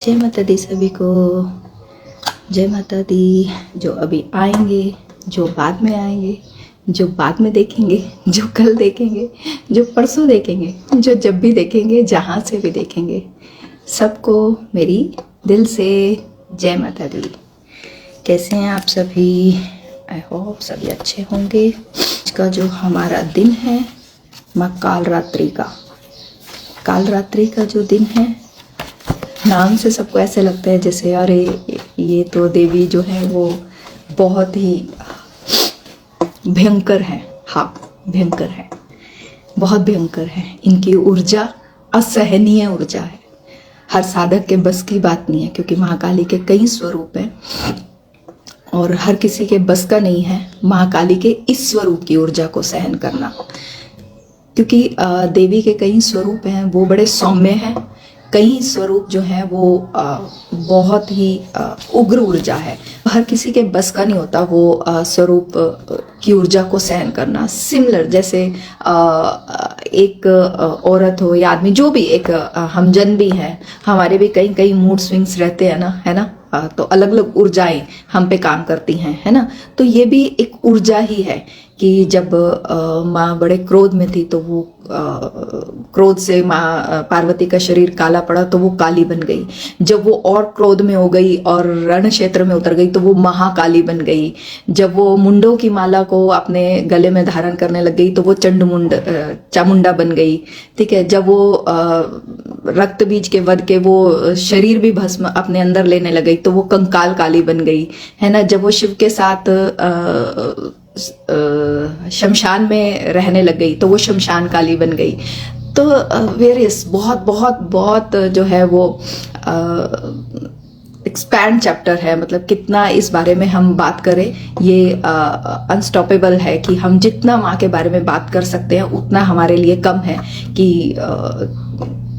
जय माता दी सभी को। जय माता दी। जो अभी आएंगे, जो बाद में आएंगे, जो बाद में देखेंगे, जो कल देखेंगे, जो परसों देखेंगे, जो जब भी देखेंगे, जहाँ से भी देखेंगे, सबको मेरी दिल से जय माता दी। कैसे हैं आप सभी? आई होप सभी अच्छे होंगे। आज का जो हमारा दिन है माँ काल रात्रि का जो दिन है, नाम से सबको ऐसे लगता है जैसे अरे ये तो देवी जो है वो बहुत ही भयंकर है। हाँ, भयंकर है, बहुत भयंकर है। इनकी ऊर्जा असहनीय ऊर्जा है, हर साधक के बस की बात नहीं है, क्योंकि महाकाली के कई स्वरूप हैं और हर किसी के बस का नहीं है महाकाली के इस स्वरूप की ऊर्जा को सहन करना। क्योंकि देवी के कई स्वरूप हैं, वो बड़े सौम्य हैं। कई स्वरूप जो है वो बहुत ही उग्र ऊर्जा है। हर किसी के बस का नहीं होता वो स्वरूप की ऊर्जा को सहन करना। सिमिलर जैसे एक औरत हो या आदमी, जो भी एक हमजन भी है, हमारे भी कई कई मूड स्विंग्स रहते हैं ना, है ना। तो अलग अलग ऊर्जाएं हम पे काम करती हैं, है ना। तो ये भी एक ऊर्जा ही है कि जब माँ बड़े क्रोध में थी तो वो क्रोध से माँ पार्वती का शरीर काला पड़ा तो वो काली बन गई। जब वो और क्रोध में हो गई और रण क्षेत्र में उतर गई तो वो महाकाली बन गई। जब वो मुंडों की माला को अपने गले में धारण करने लग गई तो वो चामुंडा बन गई। ठीक है। जब वो रक्त बीज के वध के वो शरीर भी भस्म अपने अंदर लेने लग गई तो वो कंकाल काली बन गई, है ना। जब वो शिव के साथ शमशान में रहने लग गई तो वो शमशान काली बन गई। तो वेरियस बहुत बहुत बहुत जो है वो एक्सपैंड चैप्टर है। मतलब कितना इस बारे में हम बात करें, ये अनस्टॉपेबल है कि हम जितना माँ के बारे में बात कर सकते हैं उतना हमारे लिए कम है। कि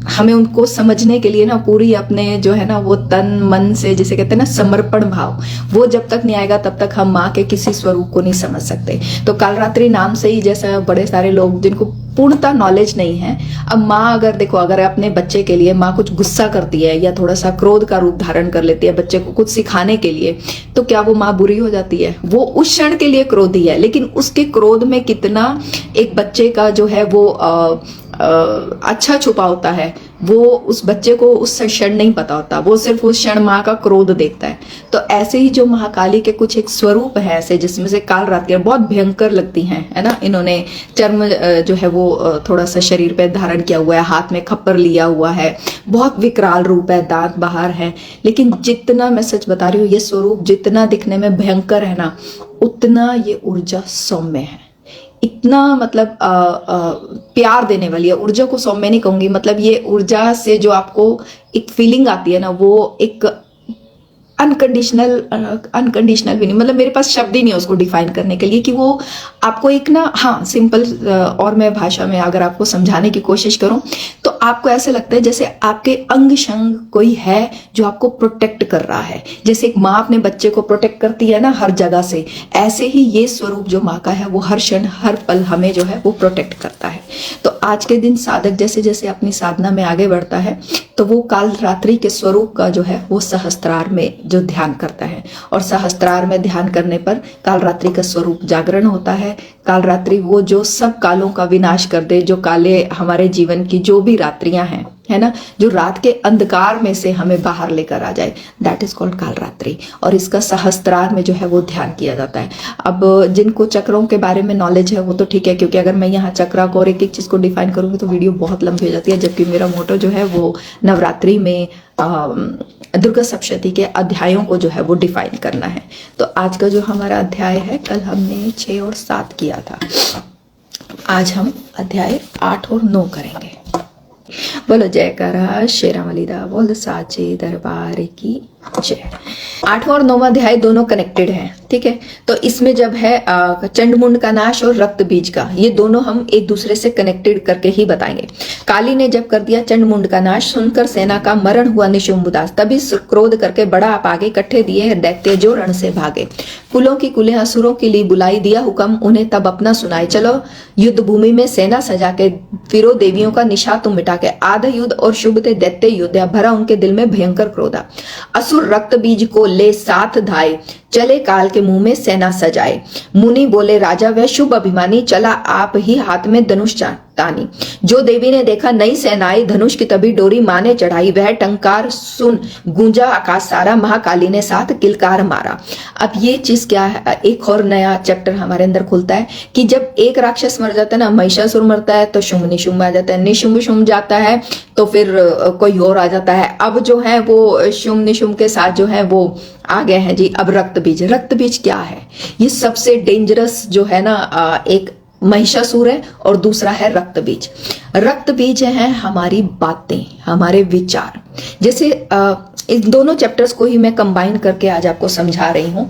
हमें उनको समझने के लिए ना पूरी अपने जो है ना वो तन मन से, जिसे कहते हैं ना समर्पण भाव, वो जब तक नहीं आएगा तब तक हम माँ के किसी स्वरूप को नहीं समझ सकते। तो कालरात्रि नाम से ही जैसा बड़े सारे लोग जिनको पूर्णता नॉलेज नहीं है, अब माँ अगर देखो, अगर अपने बच्चे के लिए माँ कुछ गुस्सा करती है या थोड़ा सा क्रोध का रूप धारण कर लेती है बच्चे को कुछ सिखाने के लिए, तो क्या वो माँ बुरी हो जाती है? वो उस क्षण के लिए क्रोधी है, लेकिन उसके क्रोध में कितना एक बच्चे का जो है वो अच्छा छुपा होता है, वो उस बच्चे को उस क्षण नहीं पता होता। वो सिर्फ उस क्षण माँ का क्रोध देखता है। तो ऐसे ही जो महाकाली के कुछ एक स्वरूप है ऐसे, जिसमें से कालरात्रि बहुत भयंकर लगती हैं, है ना। इन्होंने चर्म जो है वो थोड़ा सा शरीर पे धारण किया हुआ है, हाथ में खप्पर लिया हुआ है, बहुत विकराल रूप है, दांत बाहर है। लेकिन जितना मैं सच बता रही हूँ, ये स्वरूप जितना दिखने में भयंकर है ना, उतना ये ऊर्जा सौम्य है। इतना मतलब प्यार देने वाली है। ऊर्जा को सौम्य नहीं कहूंगी, मतलब ये ऊर्जा से जो आपको एक फीलिंग आती है ना, वो एक अनकंडीशनल भी नहीं, मतलब मेरे पास शब्द ही नहीं है उसको डिफाइन करने के लिए कि वो आपको एक ना, हाँ सिंपल और मैं भाषा में अगर आपको समझाने की कोशिश करूं तो आपको ऐसे लगता है जैसे आपके अंग संग कोई है जो आपको प्रोटेक्ट कर रहा है। जैसे एक माँ अपने बच्चे को प्रोटेक्ट करती है ना हर जगह से, ऐसे ही ये स्वरूप जो माँ का है वो हर क्षण हर पल हमें जो है वो प्रोटेक्ट करता है। तो आज के दिन साधक जैसे जैसे अपनी साधना में आगे बढ़ता है तो वो काल रात्रि के स्वरूप का जो है वो सहस्त्रार में जो ध्यान करता है, और सहस्त्रार में ध्यान करने पर काल रात्रि का स्वरूप जागरण होता है। काल रात्रि वो जो सब कालों का विनाश कर दे, जो काले हमारे जीवन की जो भी रात्रियां हैं, है ना, जो रात के अंधकार में से हमें बाहर लेकर आ जाए, दैट इज कॉल्ड काल रात्रि। और इसका सहस्त्रार में जो है वो ध्यान किया जाता है। अब जिनको चक्रों के बारे में नॉलेज है वो तो ठीक है, क्योंकि अगर मैं यहाँ चक्रा को और एक एक चीज को डिफाइन करूंगी तो वीडियो बहुत लंबी हो जाती है। जबकि मेरा मोटो जो है वो नवरात्रि में दुर्गा सप्तशती के अध्यायों को जो है वो डिफाइन करना है। तो आज का जो हमारा अध्याय है, कल हमने 6 और 7 किया था, आज हम अध्याय 8 और 9 करेंगे। बोलो जयकारा शेरा मलिदा, बोल साचे दरबार की आठवां और नौवां अध्याय दोनों कनेक्टेड हैं, ठीक है। तो इसमें जब है चंडमुंड का नाश और रक्त बीज का, ये दोनों हम एक दूसरे से कनेक्टेड करके ही बताएंगे। काली ने जब कर दिया चंडमुंड का नाश, सुनकर सेना का मरण हुआ निशुंभदास, तभी क्रोध करके बड़ा आप आगे इकट्ठे दिए हैं दैत्य जो रण से भागे। कुलों की कुलें असुरों के लिए बुलाई, दिया हुक्म उन्हें तब अपना सुनाए। चलो युद्ध भूमि में सेना सजा के फिरो देवियों का निशा तुम मिटा के। आधा युद्ध और शुभ थे दैत्य योद्धा, भरा उनके दिल में भयंकर क्रोधा। असुर रक्त बीज को ले साथ धाए, चले काल के मुंह में सेना सजाए। मुनि बोले राजा वह शुभ अभिमानी, चला आप ही हाथ में धनुष तानी। जो देवी ने देखा नई सेनाई, धनुष की तभी डोरी माने चढ़ाई। वह टंकार सुन गूंजा आकाश सारा, महाकाली ने साथ किलकार मारा। अब ये चीज क्या है, एक और नया चैप्टर हमारे अंदर खुलता है कि जब एक राक्षस मर जाता है ना, महिषासुर मरता है तो शुंभ निशुंभ आ जाता है, निशुंभ शुंभ जाता है तो फिर कोई और आ जाता है। अब जो है वो शुंभ निशुंभ के साथ जो है वो आ गए हैं जी। अब रक्त बीज, रक्त बीज क्या है? ये सबसे डेंजरस जो है ना, एक महिषासुर है और दूसरा है रक्त बीज। रक्त बीज है हमारी बातें, हमारे विचार। जैसे इन दोनों चैप्टर्स को ही मैं कंबाइन करके आज आपको समझा रही हूं,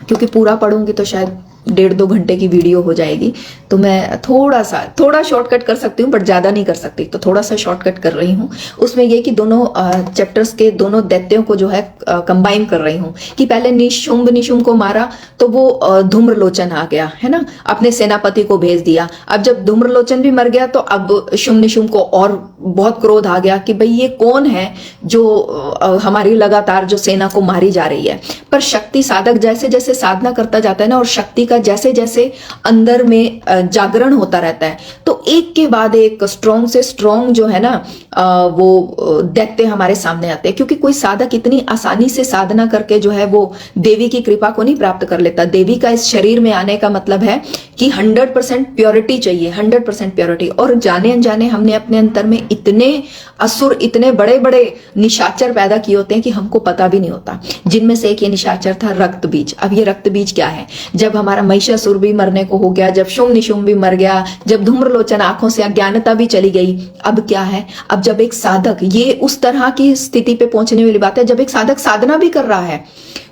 क्योंकि पूरा पढ़ूंगी तो शायद 1.5-2 घंटे की वीडियो हो जाएगी। तो मैं थोड़ा शॉर्टकट कर सकती हूँ, बट ज्यादा नहीं कर सकती, तो थोड़ा सा शॉर्टकट कर रही हूँ। उसमें ये कि दोनों चैप्टर्स के दोनों दैत्यों को जो है कंबाइन कर रही हूँ। कि पहले निशुंभ को मारा तो वो धूम्रलोचन आ गया है ना, अपने सेनापति को भेज दिया। अब जब धूम्रलोचन भी मर गया तो अब शुंभ निशुंभ को और बहुत क्रोध आ गया कि भाई ये कौन है जो हमारी लगातार जो सेना को मारी जा रही है। पर शक्ति साधक जैसे जैसे साधना करता जाता है ना, और शक्ति का जैसे जैसे अंदर में जागरण होता रहता है, तो एक के बाद एक स्ट्रॉन्ग से स्ट्रॉन्ग जो है ना वो दैत्य हमारे सामने आते हैं। क्योंकि कोई साधक इतनी आसानी से साधना करके जो है वो देवी की कृपा को नहीं प्राप्त कर लेता। देवी का इस शरीर में आने का मतलब है कि 100% प्योरिटी चाहिए, 100% प्योरिटी। और जाने अनजाने हमने अपने अंतर में इतने असुर, इतने बड़े बड़े निशाचर पैदा किए होते हैं कि हमको पता भी नहीं होता। जिनमें से एक ये निशाचर था रक्त बीज। अब ये रक्त बीज क्या है? जब हमारा महिषासुर भी मरने को हो गया, जब शुंभ निशुंभ भी मर गया, जब धूम्रलोचन आंखों से अज्ञानता भी चली गई, अब क्या है? अब जब एक साधक, ये उस तरह की स्थिति पे पहुंचने वाली बात है जब एक साधक साधना भी कर रहा है,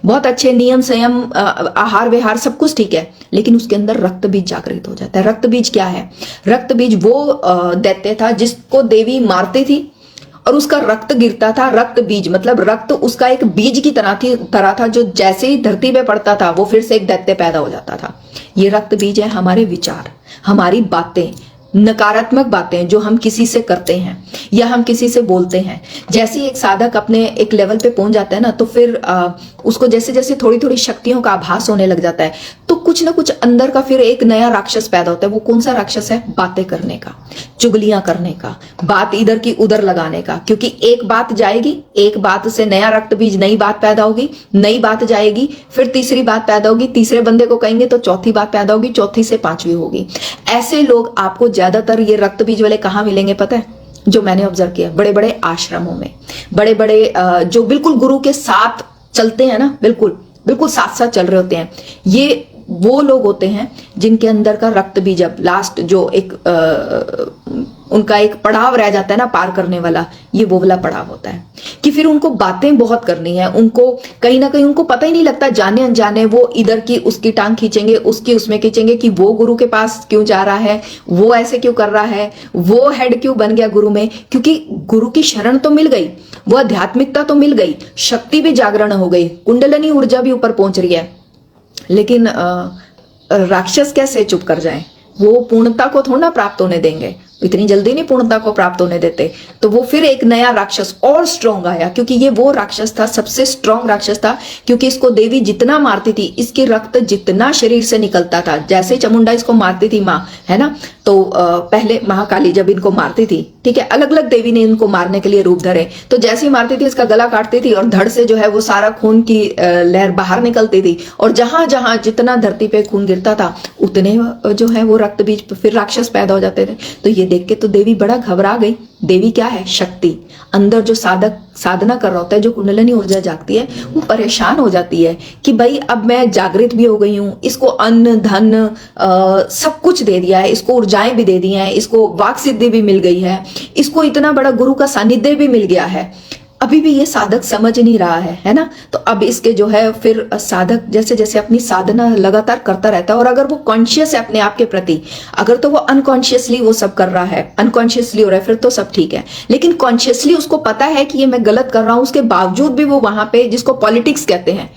बहुत अच्छे नियम संयम आहार विहार सब कुछ ठीक है, लेकिन उसके अंदर रक्त बीज जागृत हो जाता है। रक्त बीज क्या है? रक्त बीज वो दैत्य था जिसको देवी मारती थी और उसका रक्त गिरता था। रक्त बीज मतलब रक्त उसका एक बीज की तरह था जो जैसे ही धरती पे पड़ता था वो फिर से एक दैत्य पैदा हो जाता था। ये रक्त बीज है हमारे विचार, हमारी बातें, नकारात्मक बातें जो हम किसी से करते हैं या हम किसी से बोलते हैं। जैसे ही एक साधक अपने एक लेवल पे पहुंच जाता है ना, तो फिर उसको जैसे जैसे थोड़ी थोड़ी शक्तियों का आभास होने लग जाता है, तो कुछ ना कुछ अंदर का फिर एक नया राक्षस पैदा होता है। वो कौन सा राक्षस है? बातें करने का, चुगलियां करने का, बात इधर की उधर लगाने का। क्योंकि एक बात जाएगी, एक बात से नया रक्त बीज, नई बात पैदा होगी, नई बात जाएगी, फिर तीसरी बात पैदा होगी, तीसरे बंदे को कहेंगे तो चौथी बात पैदा होगी, चौथी से पांचवी होगी। ऐसे लोग आपको ज्यादातर ये रक्त बीज वाले कहाँ मिलेंगे पता है? जो मैंने ऑब्जर्व किया, बड़े बड़े आश्रमों में, बड़े बड़े जो बिल्कुल गुरु के साथ चलते हैं ना, बिल्कुल बिल्कुल साथ साथ चल रहे होते हैं। ये वो लोग होते हैं जिनके अंदर का रक्त बीज अब लास्ट जो एक उनका एक पड़ाव रह जाता है ना पार करने वाला, ये वो वाला पड़ाव होता है कि फिर उनको बातें बहुत करनी है। उनको कहीं ना कहीं उनको पता ही नहीं लगता, जाने अनजाने वो इधर की उसकी टांग खींचेंगे, उसकी उसमें खींचेंगे कि वो गुरु के पास क्यों जा रहा है, वो ऐसे क्यों कर रहा है, वो हेड क्यों बन गया गुरु में। क्योंकि गुरु की शरण तो मिल गई, वो आध्यात्मिकता तो मिल गई, शक्ति भी जागरण हो गई, कुंडलनी ऊर्जा भी ऊपर पहुंच रही है, लेकिन राक्षस कैसे चुप कर जाएं? वो पूर्णता को थोड़ा प्राप्त होने देंगे, इतनी जल्दी नहीं पूर्णता को प्राप्त होने देते। तो वो फिर एक नया राक्षस और स्ट्रॉन्ग आया, क्योंकि ये वो राक्षस था, सबसे स्ट्रॉन्ग राक्षस था। क्योंकि इसको देवी जितना मारती थी, इसके रक्त जितना शरीर से निकलता था, जैसे चामुंडा इसको मारती थी माँ, है ना, तो पहले महाकाली जब इनको मारती थी, ठीक है, अलग अलग देवी ने इनको मारने के लिए रूप धरे, तो जैसे ही मारती थी इसका गला काटती थी और धड़ से जो है वो सारा खून की लहर बाहर निकलती थी, और जहां जहां जितना धरती पे खून गिरता था उतने जो है वो रक्त बीज फिर राक्षस पैदा हो जाते थे। तो ये देख के तो देवी बड़ा घबरा गई। देवी क्या है? शक्ति। अंदर जो साधक साधना कर रहा होता है, जो कुंडलिनी ऊर्जा जागती है, वो परेशान हो जाती है कि भाई अब मैं जागृत भी हो गई हूँ, इसको अन्न धन सब कुछ दे दिया है, इसको ऊर्जाएं भी दे दी हैं, इसको वाक सिद्धि भी मिल गई है, इसको इतना बड़ा गुरु का सानिध्य भी मिल गया है, अभी भी ये साधक समझ नहीं रहा है ना। तो अब इसके जो है फिर साधक जैसे जैसे अपनी साधना लगातार करता रहता है, और अगर वो कॉन्शियस है अपने आप के प्रति, अगर तो वो अनकॉन्शियसली वो सब कर रहा है, अनकॉन्शियसली हो रहा है, फिर तो सब ठीक है। लेकिन कॉन्शियसली उसको पता है कि ये मैं गलत कर रहा हूं, उसके बावजूद भी वो वहां पे, जिसको पॉलिटिक्स कहते हैं,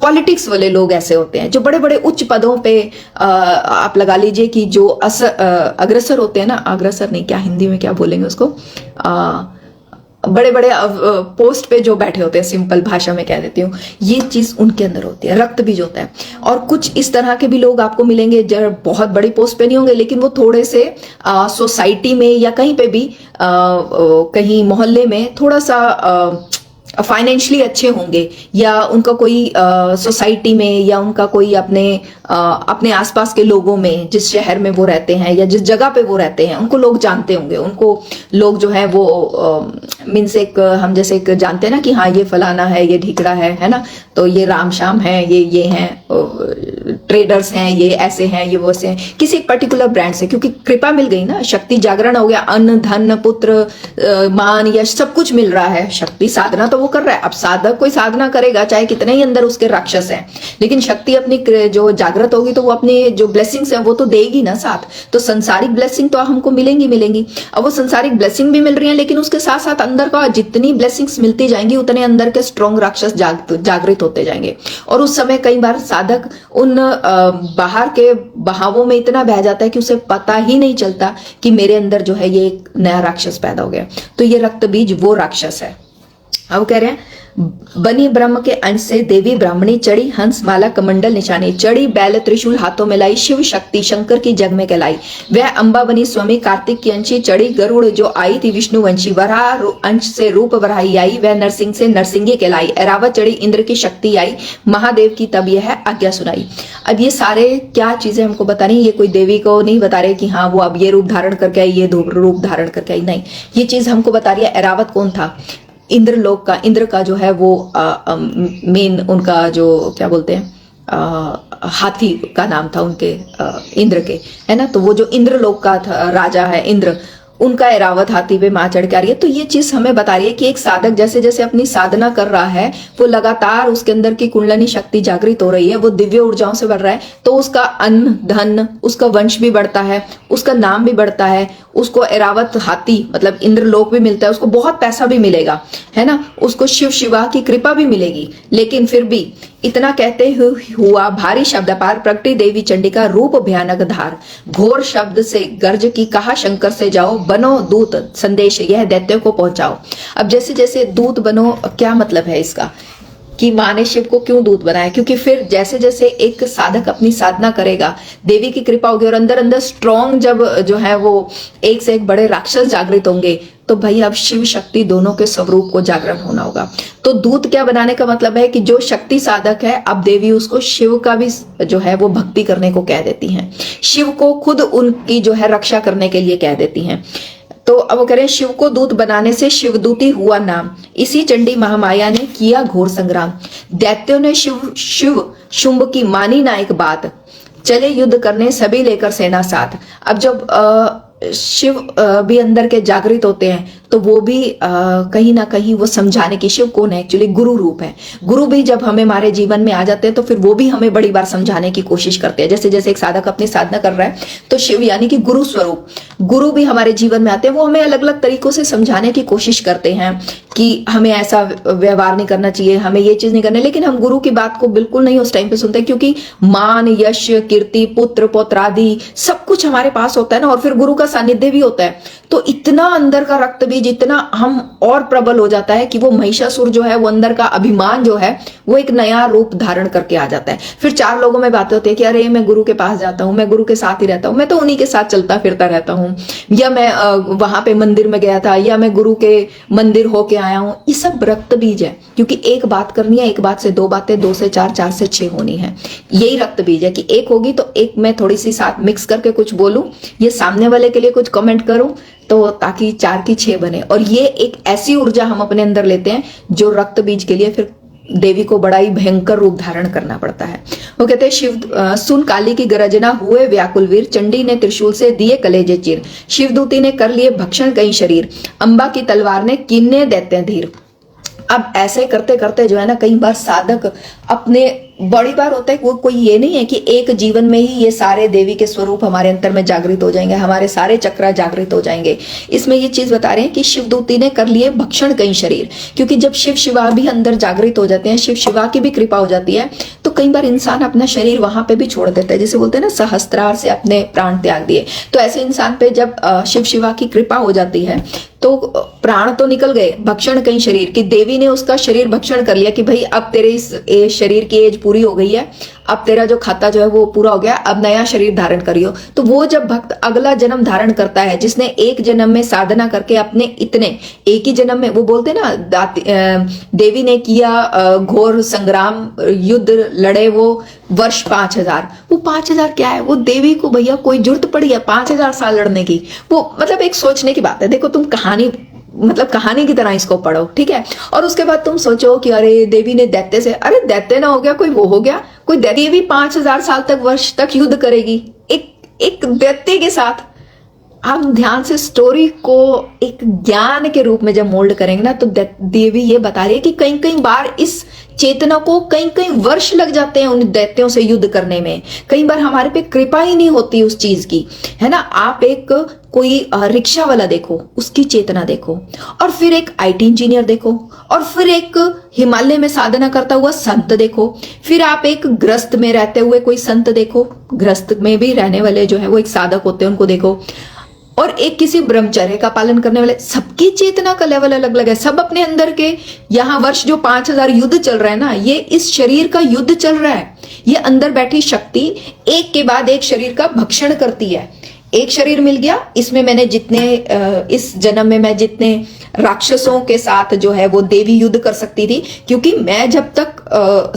पॉलिटिक्स वाले लोग ऐसे होते हैं जो बड़े बड़े उच्च पदों पे आप लगा लीजिए कि जो अग्रसर होते हैं ना, अग्रसर नहीं, क्या हिंदी में क्या बोलेंगे उसको, बड़े बड़े पोस्ट पे जो बैठे होते हैं, सिंपल भाषा में कह देती हूँ, ये चीज उनके अंदर होती है, रक्त बीज होता है। और कुछ इस तरह के भी लोग आपको मिलेंगे जो बहुत बड़ी पोस्ट पे नहीं होंगे, लेकिन वो थोड़े से सोसाइटी में या कहीं पे भी कहीं मोहल्ले में थोड़ा सा फाइनेंशियली अच्छे होंगे, या उनका कोई सोसाइटी में, या उनका कोई अपने आसपास के लोगों में, जिस शहर में वो रहते हैं या जिस जगह पे वो रहते हैं, उनको लोग जानते होंगे। उनको लोग जो है वो मीन्स एक हम जैसे एक जानते हैं ना कि हाँ ये फलाना है, ये ढिकड़ा है ना, तो ये राम श्याम है, ये हैं ट्रेडर्स हैं, ये ऐसे हैं, ये वैसे हैं, किसी एक पर्टिकुलर ब्रांड से, क्योंकि कृपा मिल गई ना, शक्ति जागरण हो गया, अन्न धन पुत्र मान यश सब कुछ मिल रहा है। शक्ति साधना तो वो कर रहा है। अब साधक कोई साधना करेगा चाहे कितने ही अंदर उसके राक्षस हैं, लेकिन शक्ति अपनी जो जागृत होगी तो वो अपनी जो ब्लेसिंग्स है वो तो देगी ना साथ। तो संसारिक ब्लेसिंग तो हमको मिलेंगी। अब वो संसारिक ब्लेसिंग भी मिल रही है, लेकिन उसके साथ साथ अंदर का जितनी ब्लेसिंग्स मिलती जाएंगी उतने अंदर के स्ट्रॉन्ग राक्षस जागृत होते जाएंगे। और उस समय कई बार साधक उन बाहर के बहावों में इतना बह जाता है कि उसे पता ही नहीं चलता कि मेरे अंदर जो है ये एक नया राक्षस पैदा हो गया। तो ये रक्त बीज वो राक्षस है। अब कह रहे हैं बनी ब्रह्म के अंश से देवी ब्राह्मणी, चढ़ी हंस माला कमंडल निशानी, चढ़ी बैल त्रिशूल हाथों में लाई, शिव शक्ति शंकर की जग में कहलाई। वह अंबा बनी स्वामी कार्तिक की अंशी, चढ़ी गरुड़ जो आई थी विष्णु वंशी, वराह अंश से रूप वराही आई, वह नरसिंह से नरसिंगी कहलाई। एरावत चढ़ी इंद्र की शक्ति आई, महादेव की तब यह आज्ञा सुनाई। अब ये सारे क्या चीजें हमको बता रही, ये कोई देवी को नहीं बता रहे कि हाँ वो अब ये रूप धारण करके आई, ये रूप धारण करके आई, नहीं, ये चीज हमको बता रही है एरावत कौन था, इंद्र लोक का, इंद्र का जो है वो मेन उनका जो क्या बोलते हैं हाथी का नाम था उनके इंद्र के, है ना। तो वो जो इंद्र लोक का था राजा है इंद्र, उनका एरावत हाथी पे मां चढ़ के आ रही है। तो ये चीज हमें बता रही है कि एक साधक जैसे जैसे अपनी साधना कर रहा है वो लगातार उसके अंदर की कुंडलिनी शक्ति जागृत हो रही है, वो दिव्य ऊर्जाओं से बढ़ रहा है, तो उसका अन्न धन, उसका वंश भी बढ़ता है, उसका नाम भी बढ़ता है, उसको एरावत हाथी मतलब इंद्र लोक भी मिलता है, उसको बहुत पैसा भी मिलेगा, है ना, उसको शिव शिवा की कृपा भी मिलेगी। लेकिन फिर भी इतना कहते हुआ भारी शब्द अपार, प्रकटी देवी चंडिका रूप भयानक धार, घोर शब्द से गर्ज की कहा शंकर से जाओ, बनो दूत संदेश यह दैत्यों को पहुंचाओ। अब जैसे जैसे दूत बनो, क्या मतलब है इसका कि मां ने शिव को क्यों दूत बनाया, क्योंकि फिर जैसे जैसे एक साधक अपनी साधना करेगा, देवी की कृपा होगी और अंदर अंदर स्ट्रॉन्ग जब जो है वो एक से एक बड़े राक्षस जागृत होंगे, तो भाई अब शिव शक्ति दोनों के स्वरूप को जागरण होना होगा। तो दूत क्या बनाने का मतलब है कि जो शक्ति साधक है, अब देवी उसको शिव का भी जो है वो भक्ति करने को कह देती हैं, शिव को खुद उनकी जो है रक्षा करने के लिए कह देती हैं। तो अब वो कह रहे हैं शिव को दूत बनाने से शिवदूती हुआ नाम, इसी चंडी महामाया ने किया घोर संग्राम, दैत्यों ने शिव शुंभ की मानी ना एक बात, चले युद्ध करने सभी लेकर सेना साथ। अब जब शिव भी अंदर के जागृत होते हैं तो वो भी कहीं ना कहीं वो समझाने की, शिव कौन है एक्चुअली, गुरु रूप है। गुरु भी जब हमारे जीवन में आ जाते हैं तो फिर वो भी हमें बड़ी बार समझाने की कोशिश करते हैं। जैसे जैसे एक साधक अपनी साधना कर रहा है तो शिव यानी कि गुरु स्वरूप गुरु भी हमारे जीवन में आते हैं, वो हमें अलग अलग तरीकों से समझाने की कोशिश करते हैं कि हमें ऐसा व्यवहार नहीं करना चाहिए, हमें ये चीज नहीं करनी। लेकिन हम गुरु की बात को बिल्कुल नहीं उस टाइम पे सुनते, क्योंकि मान यश कीर्ति पुत्र पौत्र आदि सब कुछ हमारे पास होता है ना, और फिर गुरु का सानिध्य भी होता है। तो इतना अंदर का रक्त बीज इतना हम और प्रबल हो जाता है कि वो महिषासुर जो है, वो अंदर का अभिमान जो है वो एक नया रूप धारण करके आ जाता है। फिर चार लोगों में बातें होती है कि अरे मैं गुरु के पास जाता हूँ, मैं गुरु के साथ ही रहता हूँ, मैं तो उन्हीं के साथ चलता फिरता रहता हूँ, या मैं वहां पे मंदिर में गया था, या मैं गुरु के मंदिर होके आया हूँ। ये सब रक्त बीज है, क्योंकि एक बात करनी है, एक बात से दो बातें, दो से चार, चार से छह होनी है। यही रक्त बीज है कि एक होगी तो एक मैं थोड़ी सी साथ मिक्स करके कुछ बोलूं, ये सामने वाले के लिए कुछ कमेंट करूं, तो ताकि चार की छह बने। और ये एक ऐसी ऊर्जा हम अपने अंदर लेते हैं जो रक्त बीज के लिए फिर देवी को बड़ा ही भयंकर रूप धारण करना पड़ता है। वो कहते हैं शिव सुन काली की गरजना हुए व्याकुल वीर, चंडी ने त्रिशूल से दिए कलेजे चीर, शिवदूती ने कर लिए भक्षण कई शरीर, अंबा की तलवार ने किन्ने दैत्य धीर। अब ऐसे करते करते जो है ना, कई बार साधक अपने, बड़ी बार होता है वो कोई ये नहीं है कि एक जीवन में ही ये सारे देवी के स्वरूप हमारे अंतर में जागृत हो जाएंगे, हमारे सारे चक्र जागृत हो जाएंगे। इसमें ये चीज बता रहे हैं कि शिवदूती ने कर लिए भक्षण कई शरीर, क्योंकि जब शिव शिवा भी अंदर जागृत हो जाते हैं, शिव शिवा की भी कृपा हो जाती है, तो कई बार इंसान अपना शरीर वहां पे भी छोड़ देता है, जैसे बोलते हैं ना सहस्त्रार से अपने प्राण त्याग दिए। तो ऐसे इंसान पे जब शिव शिवा की कृपा हो जाती है तो प्राण तो निकल गए, भक्षण कई शरीर की, देवी ने उसका शरीर भक्षण कर लिया कि भाई अब तेरे इस शरीर की एज पूरी हो गई है, अब तेरा जो खाता जो है वो पूरा हो गया, अब नया शरीर धारण करियो। तो वो जब भक्त अगला जन्म धारण करता है, जिसने एक जन्म में साधना करके अपने इतने एक ही जन्म में, वो बोलते ना देवी ने किया घोर संग्राम, युद्ध लड़े वो वर्ष 5000, वो 5000 क्या है, वो देवी को भैया कोई जरूरत पड़ी है 5000 साल लड़ने की? वो मतलब एक सोचने की बात है। देखो तुम कहानी की तरह इसको पढ़ो, ठीक है। और उसके बाद तुम सोचो कि अरे देवी ने दैत्य से, अरे दैत्य ना हो गया कोई, वो हो गया कोई देवी 5000 साल तक, वर्ष तक युद्ध करेगी एक दैत्य के साथ। हम ध्यान से स्टोरी को एक ज्ञान के रूप में जब मोल्ड करेंगे ना, तो देवी ये बता रही है कि कई कई बार इस चेतना को कई कई वर्ष लग जाते हैं उन दैत्यों से युद्ध करने में। कई बार हमारे पे कृपा ही नहीं होती उस चीज की, है ना। आप एक कोई रिक्शा वाला देखो, उसकी चेतना देखो, और फिर एक आईटी इंजीनियर देखो, और फिर एक हिमालय में साधना करता हुआ संत देखो, फिर आप एक ग्रस्त में रहते हुए कोई संत देखो, ग्रस्त में भी रहने वाले जो है वो एक साधक होते हैं, उनको देखो, और एक किसी ब्रह्मचर्य का पालन करने वाले। सबकी चेतना का लेवल अलग अलग है। सब अपने अंदर के, यहाँ वर्ष जो 5000 युद्ध चल रहा है ना, ये इस शरीर का युद्ध चल रहा है। ये अंदर बैठी शक्ति एक के बाद एक शरीर का भक्षण करती है। एक शरीर मिल गया, इसमें मैंने जितने इस जन्म में मैं जितने राक्षसों के साथ जो है वो देवी युद्ध कर सकती थी, क्योंकि मैं जब तक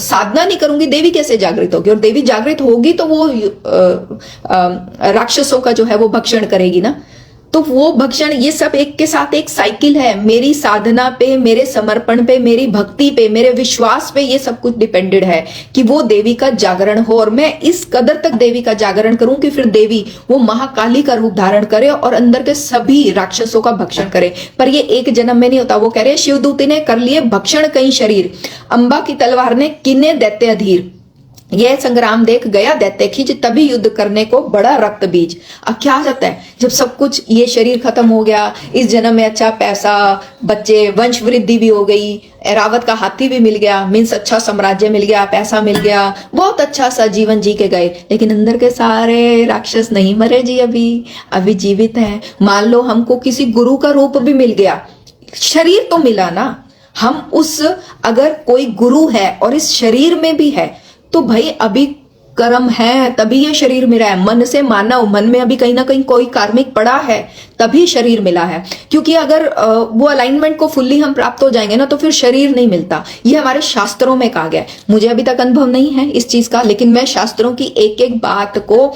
साधना नहीं करूंगी देवी कैसे जागृत होगी, और देवी जागृत होगी तो वो राक्षसों का जो है वो भक्षण करेगी ना। तो वो भक्षण, ये सब एक के साथ एक साइकिल है। मेरी साधना पे, मेरे समर्पण पे, मेरी भक्ति पे, मेरे विश्वास पे ये सब कुछ डिपेंडेड है कि वो देवी का जागरण हो, और मैं इस कदर तक देवी का जागरण करूं कि फिर देवी वो महाकाली का रूप धारण करे और अंदर के सभी राक्षसों का भक्षण करे। पर ये एक जन्म में नहीं होता। वो कह रहे हैं शिवदूती ने कर लिए भक्षण कई शरीर, अंबा की तलवार ने किन्ने दैत्य अधीर, यह संग्राम देख गया दैत्य खींच, तभी युद्ध करने को बड़ा रक्त बीज। अब क्या जाता है, जब सब कुछ ये शरीर खत्म हो गया, इस जन्म में अच्छा पैसा, बच्चे, वंश वृद्धि भी हो गई, एरावत का हाथी भी मिल गया, मीन्स अच्छा साम्राज्य मिल गया, पैसा मिल गया, बहुत अच्छा सा जीवन जी के गए, लेकिन अंदर के सारे राक्षस नहीं मरे जी, अभी जीवित हैं। मान लो हमको किसी गुरु का रूप भी मिल गया, शरीर तो मिला ना, हम उस, अगर कोई गुरु है और इस शरीर में भी है, तो भाई अभी कर्म है तभी ये शरीर मिला है। मन से मानव, मन में अभी कहीं ना कहीं कोई कार्मिक पड़ा है, तभी शरीर मिला है। क्योंकि अगर वो अलाइनमेंट को फुल्ली हम प्राप्त हो जाएंगे ना, तो फिर शरीर नहीं मिलता। ये हमारे शास्त्रों में कहा गया है। मुझे अभी तक अनुभव नहीं है इस चीज का, लेकिन मैं शास्त्रों की एक एक बात को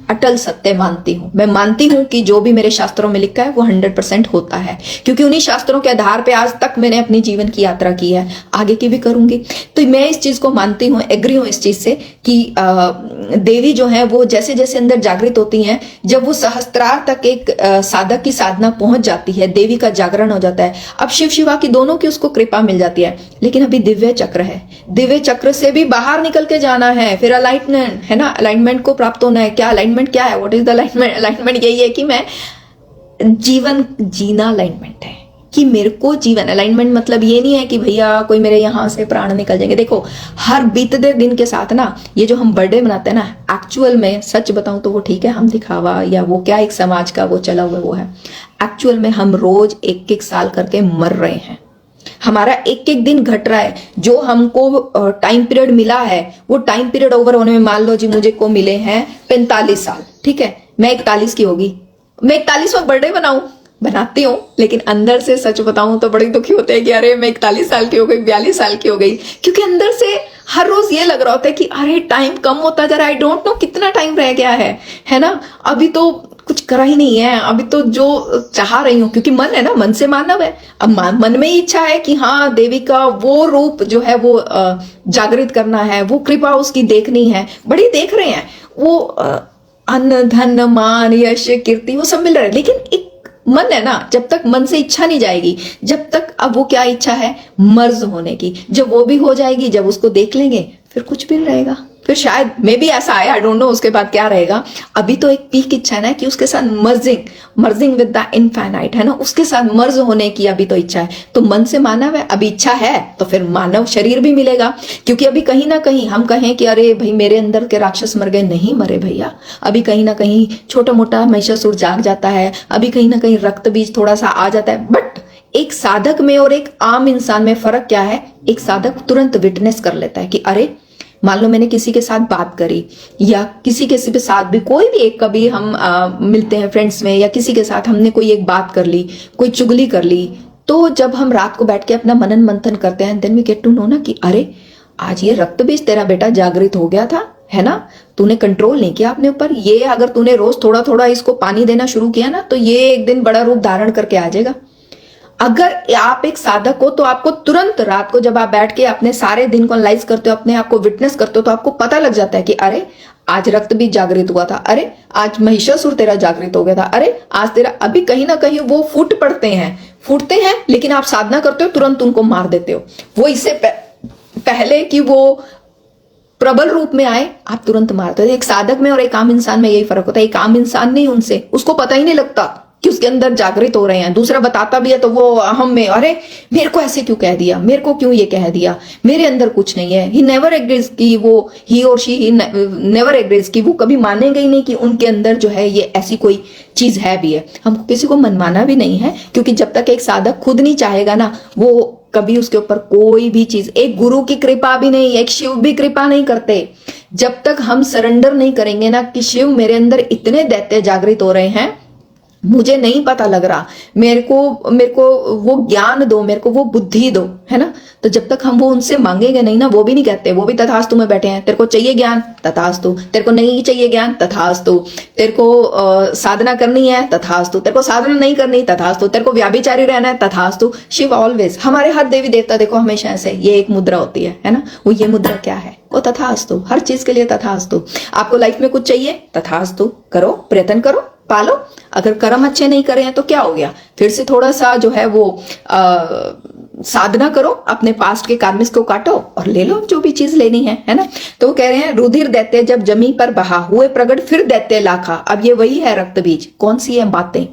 अटल सत्य मानती हूं। मैं मानती हूं कि जो भी मेरे शास्त्रों में लिखा है वो 100% होता है, क्योंकि उन्हीं शास्त्रों के आधार पे आज तक मैंने अपनी जीवन की यात्रा की है, आगे की भी करूंगी। तो मैं इस चीज को मानती हूं, एग्री हूं इस चीज से कि देवी जो है वो जैसे जैसे अंदर जागृत होती हैं, जब वो सहस्त्रार तक एक साधक की साधना पहुंच जाती है, देवी का जागरण हो जाता है। अब शिव शिवा की दोनों की उसको कृपा मिल जाती है, लेकिन अभी दिव्य चक्र है, दिव्य चक्र से भी बाहर निकल के जाना है, फिर अलाइनमेंट है ना, अलाइनमेंट को प्राप्त होना है। क्या अलाइनमेंट क्या है, what is the alignment? Alignment यही है कि मैं जीवन जीना, अलाइनमेंट है कि मेरे को जीवन, अलाइनमेंट मतलब ये नहीं है कि भैया कोई मेरे यहां से प्राण निकल जाएंगे। देखो हर बीतते दिन के साथ ना, ये जो हम बर्थडे मनाते हैं ना, एक्चुअल में सच बताऊं तो वो ठीक है, हम दिखावा या वो क्या एक समाज का वो चला हुआ वो है। एक्चुअल में हम रोज एक एक साल करके मर रहे हैं, हमारा एक एक दिन घट रहा है। जो हमको टाइम पीरियड मिला है, वो टाइम पीरियड ओवर होने में, मान लो जी मुझे को मिले हैं 45 साल, ठीक है, मैं 41 की होगी, मैं 41वां बर्थडे बनाती हूँ, लेकिन अंदर से सच बताऊं तो बड़ी दुखी होते हैं कि अरे मैं 41 साल की हो गई, 42 साल की हो गई, क्योंकि अंदर से हर रोज ये लग रहा होता है कि अरे टाइम कम होता जा रहा है, आई डोंट नो कितना टाइम रह गया है ना, अभी तो कुछ करा ही नहीं है, अभी तो जो चाह रही हूँ, क्योंकि मन है ना, मन से मानव है। अब मन में ही इच्छा है कि हाँ देवी का वो रूप जो है वो जागृत करना है, वो कृपा उसकी देखनी है, बड़ी देख रहे हैं वो अन्न धन मान यश कीर्ति वो सब मिल रहा है, लेकिन एक मन है ना, जब तक मन से इच्छा नहीं जाएगी, जब तक, अब वो क्या इच्छा है, मर्ज होने की, जब वो भी हो जाएगी, जब उसको देख लेंगे, फिर कुछ भी नहीं रहेगा, फिर शायद मे भी ऐसा आए, आई डोंट नो उसके बाद क्या रहेगा। अभी तो एक पीक इच्छा है ना कि उसके साथ मर्जिंग विद द इनफाइनाइट, है ना, उसके साथ मर्ज होने की अभी तो इच्छा है। तो मन से मानव है, अभी इच्छा है तो फिर मानव शरीर भी मिलेगा, क्योंकि अभी कहीं ना कहीं हम कहें कि अरे भाई मेरे अंदर के राक्षस मर गए, नहीं मरे भैया, अभी कहीं ना कहीं छोटा मोटा महिषासुर जाग जाता है, अभी कहीं ना कहीं रक्त बीज थोड़ा सा आ जाता है। बट एक साधक में और एक आम इंसान में फर्क क्या है, एक साधक तुरंत विटनेस कर लेता है कि अरे मान लो मैंने किसी के साथ बात करी, या किसी के साथ भी, कोई भी एक, कभी हम मिलते हैं फ्रेंड्स में, या किसी के साथ हमने कोई एक बात कर ली, कोई चुगली कर ली, तो जब हम रात को बैठ के अपना मनन मंथन करते हैं, then we get to know ना कि अरे आज ये रक्त बीज तेरा बेटा जागृत हो गया था, है ना, तूने कंट्रोल नहीं किया अपने ऊपर, ये अगर तूने रोज थोड़ा थोड़ा इसको पानी देना शुरू किया ना, तो ये एक दिन बड़ा रूप धारण करके आ जाएगा। अगर आप एक साधक हो तो आपको तुरंत रात को जब आप बैठ के अपने सारे दिन को एनालाइज करते हो, अपने आप को विटनेस करते हो, तो आपको पता लग जाता है कि अरे आज रक्त भी जागृत हुआ था, अरे आज महिषासुर तेरा जागृत हो गया था, अरे आज तेरा, अभी कहीं ना कहीं वो फूटते हैं, लेकिन आप साधना करते हो तुरंत उनको मार देते हो। वो इससे पहले कि वो प्रबल रूप में आए आप तुरंत मारते हो। एक साधक में और एक आम इंसान में यही फर्क होता है। एक आम इंसान नहीं, उनसे उसको पता ही नहीं लगता कि उसके अंदर जागृत हो रहे हैं, दूसरा बताता भी है तो वो अहम में, अरे मेरे को ऐसे क्यों कह दिया, मेरे को क्यों ये कह दिया, मेरे अंदर कुछ नहीं है। ही नेवर एग्रीज कि वो, ही और शी नेवर एग्रीज कि वो कभी मानेंगे ही नहीं कि उनके अंदर जो है ये ऐसी कोई चीज है भी है। हमको किसी को मनवाना भी नहीं है, क्योंकि जब तक एक साधक खुद नहीं चाहेगा ना, वो कभी उसके ऊपर कोई भी चीज, एक गुरु की कृपा भी नहीं, एक शिव भी कृपा नहीं करते। जब तक हम सरेंडर नहीं करेंगे ना कि शिव मेरे अंदर इतने दैत्य जागृत हो रहे हैं, मुझे नहीं पता लग रहा, मेरे को वो ज्ञान दो, मेरे को वो बुद्धि दो, है ना, तो जब तक हम वो उनसे मांगेंगे नहीं ना, वो भी नहीं कहते, वो भी तथास्तु में बैठे हैं। तेरे को चाहिए ज्ञान, तथास्तु, तेरे को नहीं चाहिए ज्ञान, तथास्तु, तेरे को साधना करनी है, तथास्तु, तेरे को साधना नहीं करनी, तथास्तु, तेरे को व्याभिचारी रहना है, तथास्तु। शिव ऑलवेज, हमारे हर देवी देवता देखो हमेशा ऐसे, ये एक मुद्रा होती है ना, वो ये मुद्रा क्या है, वो तथास्तु, हर चीज के लिए तथास्तु। आपको लाइफ में कुछ चाहिए, तथास्तु, करो, प्रयत्न करो, पालो। अगर कर्म अच्छे नहीं करे हैं तो क्या हो गया, फिर से थोड़ा सा जो है वो साधना करो, अपने पास्ट के कार्मिस को काटो और ले लो जो भी चीज लेनी है ना। तो वो कह रहे हैं रुधिर दैत्य जब जमी पर बहा, हुए प्रगट फिर दैत्य लाखा। अब ये वही है रक्त बीज। कौन सी है बातें,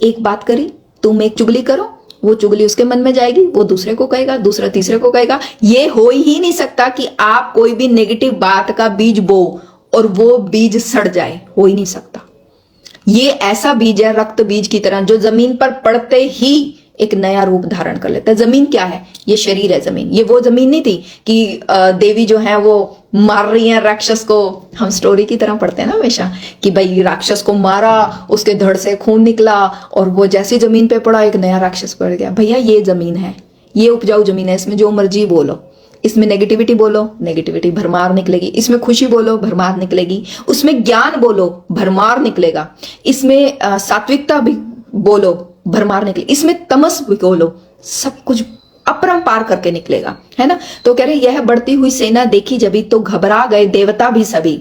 एक बात करी, तुम एक चुगली करो, वो चुगली उसके मन में जाएगी, वो दूसरे को कहेगा, दूसरा तीसरे को कहेगा। ये हो ही नहीं सकता कि आप कोई भी नेगेटिव बात का बीज बो और वो बीज सड़ जाए, हो ही नहीं सकता। ये ऐसा बीज है रक्त बीज की तरह, जो जमीन पर पड़ते ही एक नया रूप धारण कर लेता है। जमीन क्या है, ये शरीर है जमीन। ये वो जमीन नहीं थी कि देवी जो है वो मार रही है राक्षस को। हम स्टोरी की तरह पढ़ते हैं ना हमेशा कि भाई राक्षस को मारा, उसके धड़ से खून निकला और वो जैसी जमीन पे पड़ा एक नया राक्षस पड़ गया। भैया ये जमीन है, ये उपजाऊ जमीन है, इसमें जो मर्जी बोलो, इसमें नेगेटिविटी बोलो, नेगेटिविटी भरमार निकलेगी, इसमें खुशी बोलो, भरमार निकलेगी, उसमें ज्ञान बोलो, भरमार निकलेगा, इसमें सात्विकता भी बोलो, भरमार निकले, इसमें तमस भी बोलो, सब कुछ अपरंपार करके निकलेगा, है ना। तो कह रहे यह बढ़ती हुई सेना देखी जभी तो घबरा गए देवता भी सभी,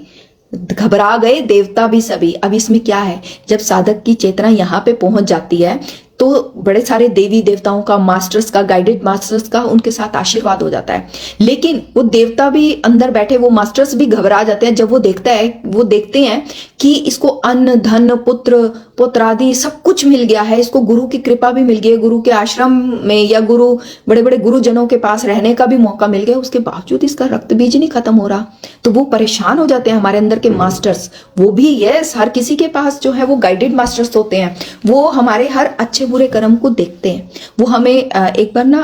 घबरा गए देवता भी सभी। अब इसमें क्या है, जब साधक की चेतना यहाँ पे पहुंच जाती है तो बड़े सारे देवी देवताओं का, मास्टर्स का, गाइडेड मास्टर्स का उनके साथ आशीर्वाद हो जाता है। लेकिन वो देवता भी अंदर बैठे, वो मास्टर्स भी घबरा जाते हैं जब वो देखते हैं कि इसको अन्न धन पुत्र पुत्रादि सब कुछ मिल गया है, इसको गुरु की कृपा भी मिल गई है, गुरु के आश्रम में या बड़े बड़े गुरुजनों के पास रहने का भी मौका मिल गया, उसके बावजूद इसका रक्त बीज नहीं खत्म हो रहा। तो वो परेशान हो जाते हैं हमारे अंदर के मास्टर्स। वो भी यस, हर किसी के पास जो है वो गाइडेड मास्टर्स होते हैं, वो हमारे हर अच्छे बुरे कर्म को देखते हैं, वो हमें एक बार ना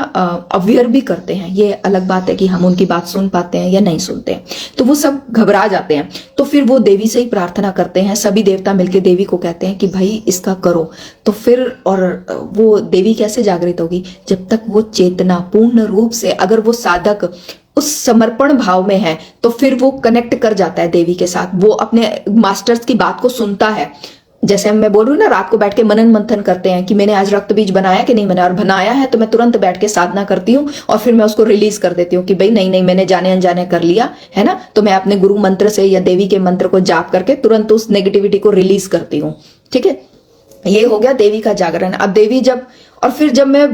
अवेयर भी करते हैं। ये अलग बात है कि हम उनकी बात सुन पाते हैं या नहीं सुनते हैं। तो वो सब घबरा जाते हैं, तो फिर वो देवी से ही प्रार्थना करते हैं। सभी देवता मिलकर देवी को कहते हैं कि भाई इसका करो। तो फिर और वो देवी कैसे जागृत होगी, जब तक वो चेतना पूर्ण रूप से, अगर वो साधक उस समर्पण भाव में है तो फिर वो कनेक्ट कर जाता है देवी के साथ, वो अपने मास्टर्स की बात को सुनता है। जैसे मैं बोल रही हूँ ना, रात को बैठ के मनन मंथन करते हैं कि मैंने आज रक्त बीज बनाया कि नहीं बनाया, और बनाया है तो मैं तुरंत बैठ के साधना करती हूँ और फिर मैं उसको रिलीज कर देती हूँ कि भाई नहीं मैंने जाने अनजाने कर लिया है ना। तो मैं अपने गुरु मंत्र से या देवी के मंत्र को जाप करके तुरंत उस नेगेटिविटी को रिलीज करती हूँ, ठीक है। ये हो गया देवी का जागरण। अब देवी जब, और फिर जब मैं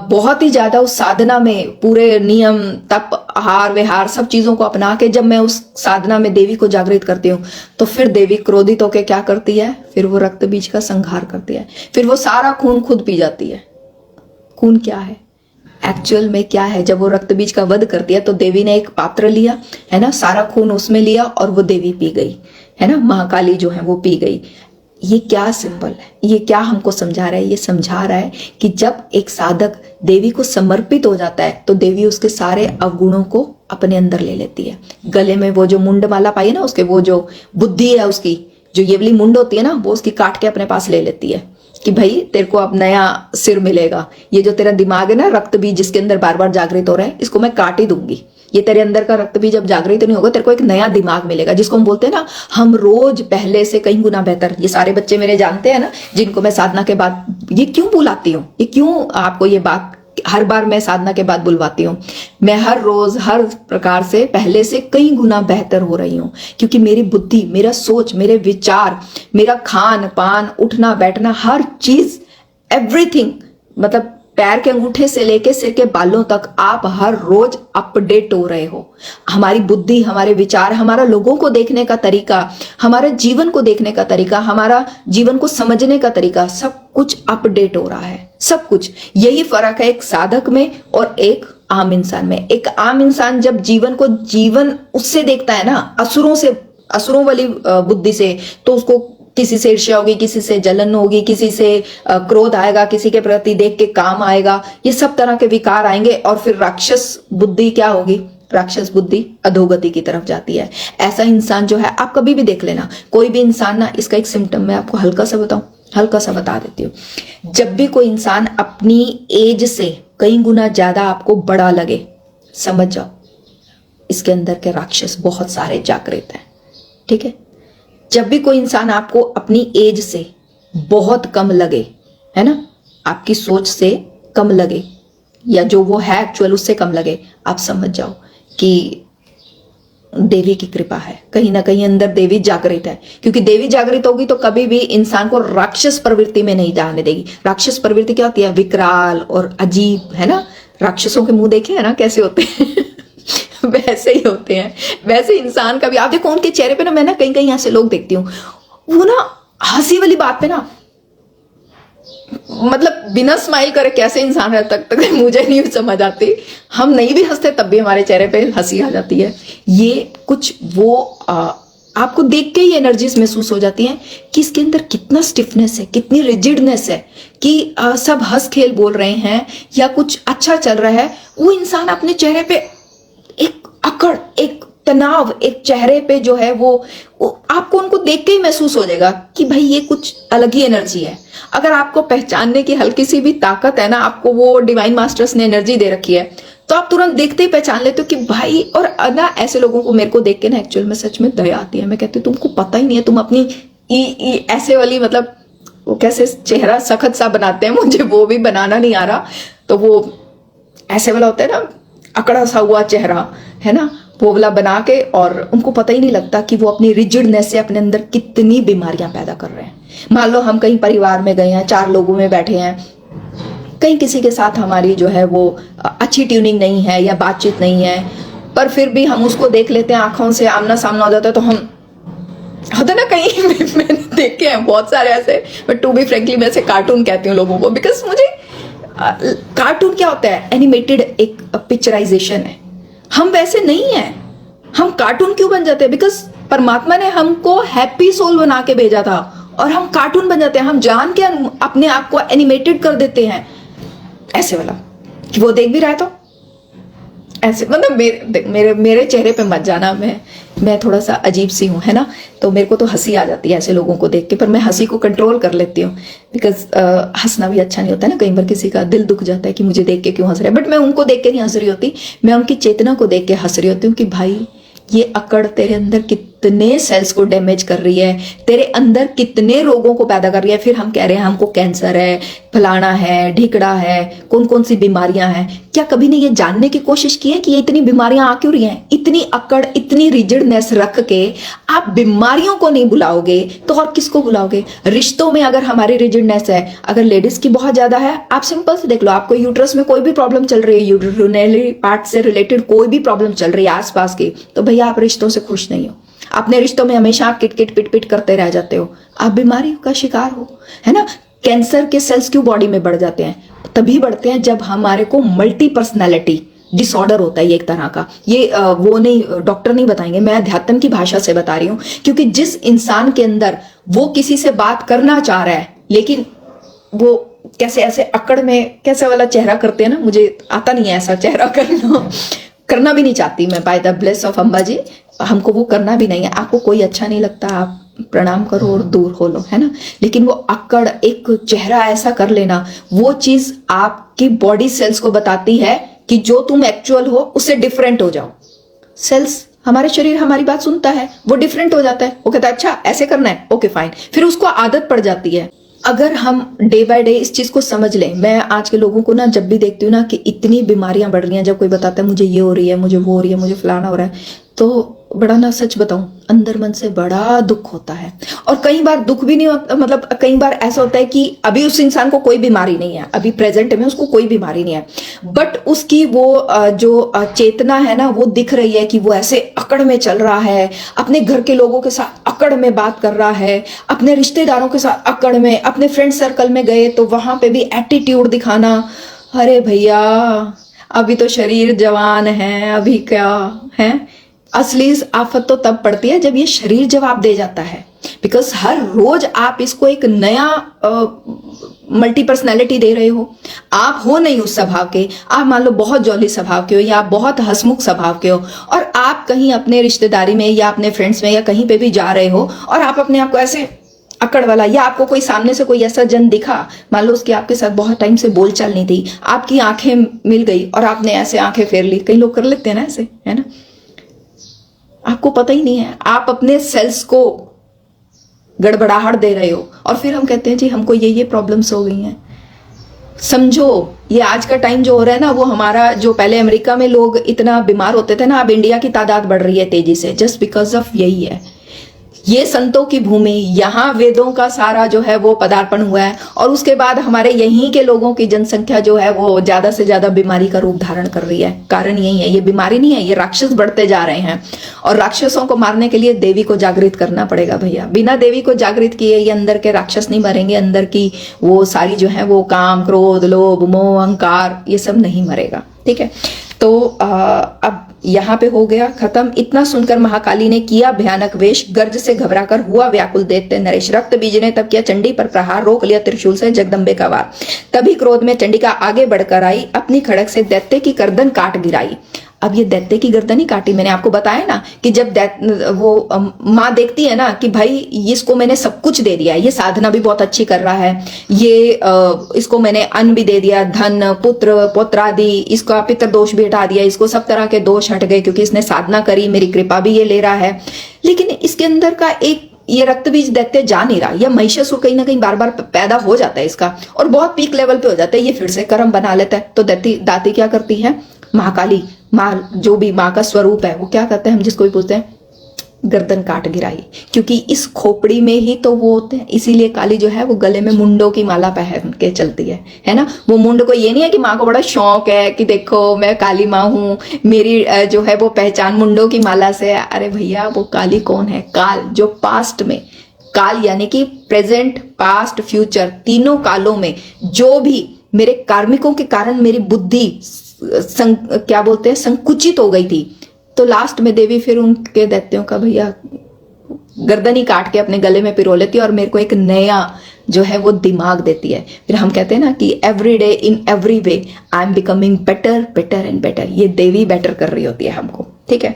बहुत ही ज्यादा उस साधना में पूरे नियम तप आहार विहार सब चीजों को अपना के जब मैं उस साधना में देवी को जागृत करती हूँ, तो फिर देवी क्रोधित होकर क्या करती है, फिर वो रक्त बीज का संहार करती है, फिर वो सारा खून खुद पी जाती है। खून क्या है एक्चुअल में, क्या है, जब वो रक्त बीज का वध करती है तो देवी ने एक पात्र लिया है ना, सारा खून उसमें लिया और वो देवी पी गई है ना, महाकाली जो है वो पी गई। ये क्या सिंबल है, ये क्या हमको समझा रहा है, ये समझा रहा है कि जब एक साधक देवी को समर्पित हो जाता है तो देवी उसके सारे अवगुणों को अपने अंदर ले लेती है। गले में वो जो मुंड माला पाई है ना, उसके वो जो बुद्धि है उसकी, जो ये वाली मुंड होती है ना, वो उसकी काट के अपने पास ले लेती है कि भाई तेरे को अब नया सिर मिलेगा। ये जो तेरा दिमाग है ना, रक्त बीज जिसके अंदर बार बार जागृत हो रहा है, इसको मैं काट ही दूंगी। ये तेरे अंदर का रक्त बीज जब जागृत नहीं होगा, तेरे को एक नया दिमाग मिलेगा, जिसको हम बोलते हैं ना, हम रोज पहले से कई गुना बेहतर। ये सारे बच्चे मेरे जानते हैं ना, जिनको मैं साधना के बाद ये क्यों बुलाती हूँ, ये क्यों आपको ये बात हर बार मैं साधना के बाद बुलवाती हूँ। मैं हर रोज हर प्रकार से पहले से कई गुना बेहतर हो रही हूँ, क्योंकि मेरी बुद्धि, मेरा सोच, मेरे विचार, मेरा खान पान, उठना बैठना, हर चीज, एवरीथिंग, मतलब पैर के अंगूठे से लेके सिर के बालों तक आप हर रोज अपडेट हो रहे हो। हमारी बुद्धि, हमारे विचार, हमारा लोगों को देखने का तरीका, हमारे जीवन को देखने का तरीका, हमारा जीवन को समझने का तरीका, सब कुछ अपडेट हो रहा है, सब कुछ। यही फर्क है एक साधक में और एक आम इंसान में। एक आम इंसान जब जीवन को जीवन उससे देखता है ना, असुरों से, असुरों वाली बुद्धि से, तो उसको किसी से ईर्ष्या होगी, किसी से जलन होगी, किसी से क्रोध आएगा, किसी के प्रति देख के काम आएगा, ये सब तरह के विकार आएंगे। और फिर राक्षस बुद्धि क्या होगी, राक्षस बुद्धि अधोगति की तरफ जाती है। ऐसा इंसान जो है, आप कभी भी देख लेना, कोई भी इंसान ना, इसका एक सिम्टम मैं आपको हल्का सा बताऊं, हल्का सा बता देती हूँ। जब भी कोई इंसान अपनी एज से कई गुना ज्यादा आपको बड़ा लगे, समझ जाओ इसके अंदर के राक्षस बहुत सारे जागृत हैं, ठीक है। जब भी कोई इंसान आपको अपनी एज से बहुत कम लगे, है ना, आपकी सोच से कम लगे, या जो वो है एक्चुअल उससे कम लगे, आप समझ जाओ कि देवी की कृपा है, कहीं ना कहीं अंदर देवी जागृत है। क्योंकि देवी जागृत होगी तो कभी भी इंसान को राक्षस प्रवृत्ति में नहीं जाने देगी। राक्षस प्रवृत्ति क्या होती है, विकराल और अजीब, है ना। राक्षसों के मुंह देखे है ना कैसे होते हैं वैसे ही होते हैं। वैसे इंसान का भी आप देखो, उनके चेहरे पे ना, मैं ना कहीं कहीं ऐसे लोग देखती हूँ, वो ना हंसी वाली बात पे ना, मतलब बिना स्माइल करे कैसे इंसान है तक मुझे नहीं समझ आती। हम नहीं भी हंसते तब भी हमारे चेहरे पे हंसी आ जाती है। ये कुछ वो आपको देख के ही एनर्जीज महसूस हो जाती हैं कि इसके अंदर कितना स्टिफनेस है, कितनी रिजिडनेस है, कि सब हंस खेल बोल रहे हैं या कुछ अच्छा चल रहा है, वो इंसान अपने चेहरे पे एक अकड़, एक तनाव, एक चेहरे पे जो है वो आपको उनको देख के ही महसूस हो जाएगा कि भाई ये कुछ अलग ही एनर्जी है। अगर आपको पहचानने की हल्की सी भी ताकत है ना, आपको वो डिवाइन मास्टर्स ने एनर्जी दे रखी है, तो आप तुरंत देखते ही पहचान लेते हो कि भाई। और ना ऐसे लोगों को मेरे को देख के ना एक्चुअल में सच में दया आती है। मैं कहती हूँ तुमको पता ही नहीं है, तुम अपनी ऐसे वाली, मतलब वो कैसे चेहरा सखत सा बनाते हैं, मुझे वो भी बनाना नहीं आ रहा, तो वो ऐसे वाला होता है ना, अकड़ा सा हुआ चेहरा, है ना, वो वाला बना के, और उनको पता ही नहीं लगता कि वो अपनी रिजिडनेस से अपने अंदर कितनी बीमारियां पैदा कर रहे हैं। मान लो हम कहीं परिवार में गए हैं, 4 लोगों में बैठे हैं, कहीं किसी के साथ हमारी जो है वो अच्छी ट्यूनिंग नहीं है या बातचीत नहीं है, पर फिर भी हम उसको देख लेते हैं, आंखों से आमना सामना हो जाता है, तो हम होता ना कहीं मैंने देखे हैं बहुत सारे ऐसे, बट टू बी फ्रेंकली मैं ऐसे कार्टून कहती हूँ लोगों को, बिकॉज मुझे कार्टून क्या होता है, एनिमेटेड एक पिक्चराइजेशन है। हम वैसे नहीं हैं, हम कार्टून क्यों बन जाते हैं, बिकॉज परमात्मा ने हमको हैप्पी सोल बना के भेजा था और हम कार्टून बन जाते हैं। हम जान के अपने आप को एनिमेटेड कर देते हैं, ऐसे वाला कि वो देख भी रहा है तो ऐसे, मतलब मेरे चेहरे पे मत जाना, मैं थोड़ा सा अजीब सी हूँ, है ना, तो मेरे को तो हंसी आ जाती है ऐसे लोगों को देख के, पर मैं हंसी को कंट्रोल कर लेती हूँ, बिकॉज हंसना भी अच्छा नहीं होता है ना। कई बार किसी का दिल दुख जाता है कि मुझे देख के क्यों हंस रहा है, बट मैं उनको देख के नहीं हंस रही होती, मैं उनकी चेतना को देख के हंस रही होती हूँ कि भाई ये अकड़ तेरे अंदर कितने सेल्स को डैमेज कर रही है, तेरे अंदर कितने रोगों को पैदा कर रही है। फिर हम कह रहे हैं हमको कैंसर है, फलाना है, ढिकड़ा है, कौन कौन सी बीमारियां हैं। क्या कभी ने ये जानने की कोशिश की है कि ये इतनी बीमारियां आ क्यों रही हैं? इतनी अकड़, इतनी रिजिडनेस रख के आप बीमारियों को नहीं बुलाओगे तो और किसको बुलाओगे? रिश्तों में अगर हमारी रिजिडनेस है, अगर लेडीज की बहुत ज्यादा है, आप सिंपल से देख लो, आपको यूट्रस में कोई भी प्रॉब्लम चल रही है, यूरिनरी पार्ट से रिलेटेड कोई भी प्रॉब्लम चल रही है आसपास की, तो भैया आप रिश्तों से खुश नहीं हो। अपने रिश्तों में हमेशा आप किट पिट पिट करते रह जाते हो, आप बीमारी का शिकार हो, है ना। कैंसर के सेल्स क्यों बॉडी में बढ़ जाते हैं? तभी बढ़ते हैं जब हमारे को मल्टी पर्सनैलिटी डिसऑर्डर होता है। ये एक तरह का, ये वो नहीं, डॉक्टर नहीं बताएंगे, मैं अध्यात्म की भाषा से बता रही हूं। क्योंकि जिस इंसान के अंदर वो किसी से बात करना चाह रहा है, लेकिन वो कैसे ऐसे अकड़ में कैसे वाला चेहरा करते हैं ना, मुझे आता नहीं है ऐसा चेहरा करना भी नहीं चाहती मैं, by the bless of Amba ji, हमको वो करना भी नहीं है। आपको कोई अच्छा नहीं लगता, आप प्रणाम करो और दूर हो लो, है ना। लेकिन वो अकड़, एक चेहरा ऐसा कर लेना, वो चीज आपकी बॉडी सेल्स को बताती है कि जो तुम एक्चुअल हो उससे डिफरेंट हो जाओ। सेल्स, हमारे शरीर हमारी बात सुनता है, वो डिफरेंट हो जाता है, वो कहता है अच्छा ऐसे करना है, ओके फाइन, फिर उसको आदत पड़ जाती है। अगर हम डे बाय डे इस चीज को समझ लें, मैं आज के लोगों को ना जब भी देखती हूँ ना कि इतनी बीमारियां बढ़ रही हैं, जब कोई बताता है मुझे ये हो रही है, मुझे वो हो रही है, मुझे फलाना हो रहा है, तो बड़ा ना, सच बताऊं, अंदर मन से बड़ा दुख होता है। और कई बार दुख भी नहीं होता, मतलब कई बार ऐसा होता है कि अभी उस इंसान को कोई बीमारी नहीं है, अभी प्रेजेंट में उसको कोई बीमारी नहीं है, बट उसकी वो जो चेतना है ना, वो दिख रही है कि वो ऐसे अकड़ में चल रहा है, अपने घर के लोगों के साथ अकड़ में बात कर रहा है, अपने रिश्तेदारों के साथ अकड़ में, अपने फ्रेंड सर्कल में गए तो वहां पे भी एटीट्यूड दिखाना। अरे भैया, अभी तो शरीर जवान है, अभी क्या है। असली आफत तो तब पड़ती है जब ये शरीर जवाब दे जाता है। बिकॉज हर रोज आप इसको एक नया मल्टी पर्सनैलिटी दे रहे हो। आप हो नहीं उस स्वभाव के, आप मान लो बहुत जॉली स्वभाव के हो, या आप बहुत हंसमुख स्वभाव के हो, और आप कहीं अपने रिश्तेदारी में या अपने फ्रेंड्स में या कहीं पे भी जा रहे हो और आप अपने आप को ऐसे अकड़ वाला, या आपको कोई सामने से कोई ऐसा जन दिखा, मान लो उसकी आपके साथ बहुत टाइम से बोलचाल नहीं थी, आपकी आंखें मिल गई और आपने ऐसे आंखें फेर ली। कई लोग कर लेते हैं ना ऐसे, है ना, आपको पता ही नहीं है, आप अपने सेल्स को गड़बड़ाहट दे रहे हो। और फिर हम कहते हैं जी हमको ये प्रॉब्लम्स हो गई हैं। समझो, ये आज का टाइम जो हो रहा है ना, वो हमारा, जो पहले अमेरिका में लोग इतना बीमार होते थे ना, अब इंडिया की तादाद बढ़ रही है तेजी से, जस्ट बिकॉज ऑफ यही है। ये संतों की भूमि, यहाँ वेदों का सारा जो है वो पदार्पण हुआ है, और उसके बाद हमारे यहीं के लोगों की जनसंख्या जो है वो ज्यादा से ज्यादा बीमारी का रूप धारण कर रही है। कारण यही है, ये बीमारी नहीं है, ये राक्षस बढ़ते जा रहे हैं, और राक्षसों को मारने के लिए देवी को जागृत करना पड़ेगा भैया। बिना देवी को जागृत किए ये अंदर के राक्षस नहीं मरेंगे, अंदर की वो सारी जो है वो काम, क्रोध, लोभ, मोह, अहंकार, ये सब नहीं मरेगा। ठीक है, तो अब यहाँ पे हो गया खत्म। इतना सुनकर महाकाली ने किया भयानक वेश, गर्ज से घबराकर हुआ व्याकुल दैत्य नरेश। रक्त बीज ने तब किया चंडी पर प्रहार, रोक लिया त्रिशूल से जगदम्बे का वार। तभी क्रोध में चंडिका आगे बढ़कर आई, अपनी खड़क से दैत्य की गर्दन काट गिराई। अब ये दैत्य की गर्दन ही काटी, मैंने आपको बताया ना कि जब वो माँ देखती है ना कि भाई इसको मैंने सब कुछ दे दिया है, ये साधना भी बहुत अच्छी कर रहा है, ये इसको मैंने अन्न भी दे दिया, धन, पुत्र, पौत्रादि, इसका पितृ दोष भी हटा दिया, इसको सब तरह के दोष हट गए क्योंकि इसने साधना करी, मेरी कृपा भी ये ले रहा है। लेकिन इसके अंदर का एक ये रक्त बीज दैत्य जा नहीं रहा, या महिषासुर कहीं ना कहीं बार बार पैदा हो जाता है इसका, और बहुत पीक लेवल पे हो जाता है, ये फिर से कर्म बना लेता है। तो दाती क्या करती है, महाकाली माँ, जो भी माँ का स्वरूप है, वो क्या करते हैं, हम जिसको भी पूछते हैं, गर्दन काट गिराई। क्योंकि इस खोपड़ी में ही तो वो होते हैं, इसीलिए काली जो है वो गले में मुंडों की माला पहन के चलती है ना। वो मुंड को ये नहीं है कि माँ को बड़ा शौक है कि देखो मैं काली माँ हूँ, मेरी जो है वो पहचान मुंडों की माला से। अरे भैया, वो काली कौन है? काल, जो पास्ट में, काल यानी कि प्रेजेंट, पास्ट, फ्यूचर, तीनों कालों में जो भी मेरे कार्मिकों के कारण मेरी बुद्धि क्या बोलते हैं, संकुचित हो गई थी, तो लास्ट में देवी फिर उनके दैत्यों का भैया गर्दन ही काट के अपने गले में पिरो लेती है, और मेरे को एक नया जो है वो दिमाग देती है। फिर हम कहते हैं ना कि every day in every way I am becoming better, better and better. ये देवी बेटर कर रही होती है हमको। ठीक है,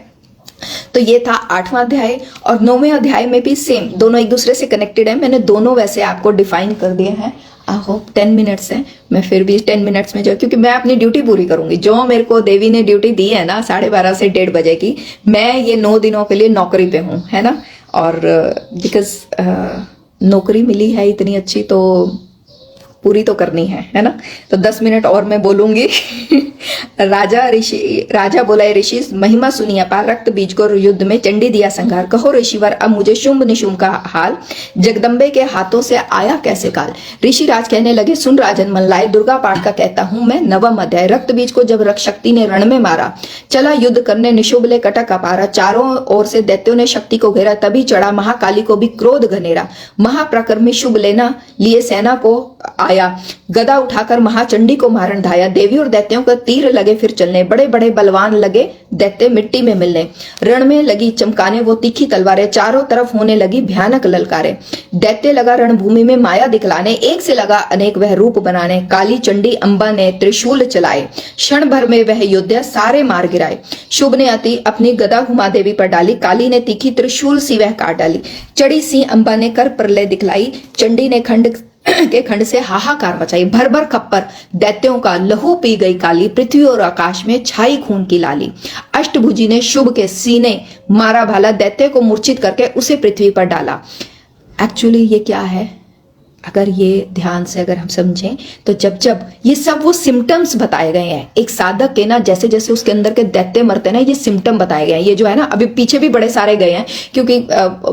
तो ये था 8वां अध्याय। और 9वें अध्याय में भी सेम, दोनों एक दूसरे से कनेक्टेड है। मैंने दोनों वैसे आपको डिफाइन कर दिए हैं। आई होप 10 मिनट्स है, मैं फिर भी 10 मिनट्स में जो, क्योंकि मैं अपनी ड्यूटी पूरी करूंगी, जो मेरे को देवी ने ड्यूटी दी है ना 12:30 से 1:30 बजे की, मैं ये 9 दिनों के लिए नौकरी पे हूँ, है ना। और बिकॉज नौकरी मिली है इतनी अच्छी, तो पूरी तो करनी है ना। तो 10 मिनट और मैं बोलूंगी। राजा बोला, ऋषि महिमा सुनिए अपार, रक्त बीज को युद्ध में चंडी दिया संहार, कहो ऋषिवर अब मुझे शुंभ निशुंभ का हाल, जगदम्बे के हाथों से आया कैसे काल। ऋषि राज कहने लगे, सुन राजन मन लाए, दुर्गा पाठ का कहता हूं मैं 9वां अध्याय। रक्त बीज को जब रक्त शक्ति ने रण में मारा, चला युद्ध करने निशुंभ ले कटक अपारा, चारों ओर से दैत्यों ने शक्ति को घेरा, तभी चढ़ा महाकाली को भी क्रोध घनेरा, महाप्रक्रमी शुभ लेना लिए सेना को आया, गदा उठाकर महाचंडी को मारन धाया, देवी और दैत्यों का तीर लगे फिर चलने, बड़े बड़े बलवान लगे दैत्य मिट्टी में मिलने, रण में लगी चमकाने वो तीखी तलवारें, चारों तरफ होने लगी भयानक ललकारे, दैत्य लगा रणभूमि में माया दिखलाने, एक से लगा अनेक वह रूप बनाने, काली चंडी अंबा ने त्रिशूल चलाए, क्षण भर में वह योद्धा सारे मार गिराए, शुभ ने अति अपनी गदा घुमा देवी पर डाली, काली ने तीखी त्रिशूल सी वह काट डाली, चढ़ी सी अंबा ने कर प्रलय दिखलाई, चंडी ने खंड से हाहाकार मचाई, भर भर खप्पर दैत्यों का लहू पी गई काली, पृथ्वी और आकाश में छाई खून की लाली, अष्टभुजी ने शुभ के सीने मारा भाला, दैत्य को मूर्छित करके उसे पृथ्वी पर डाला। एक्चुअली ये क्या है, अगर ये ध्यान से अगर हम समझें तो जब जब ये सब वो सिम्टम्स बताए गए हैं एक साधक के ना, जैसे जैसे उसके अंदर के दैत्य मरते ना, ये सिम्टम बताए गए हैं। ये जो है ना, अभी पीछे भी बड़े सारे गए हैं, क्योंकि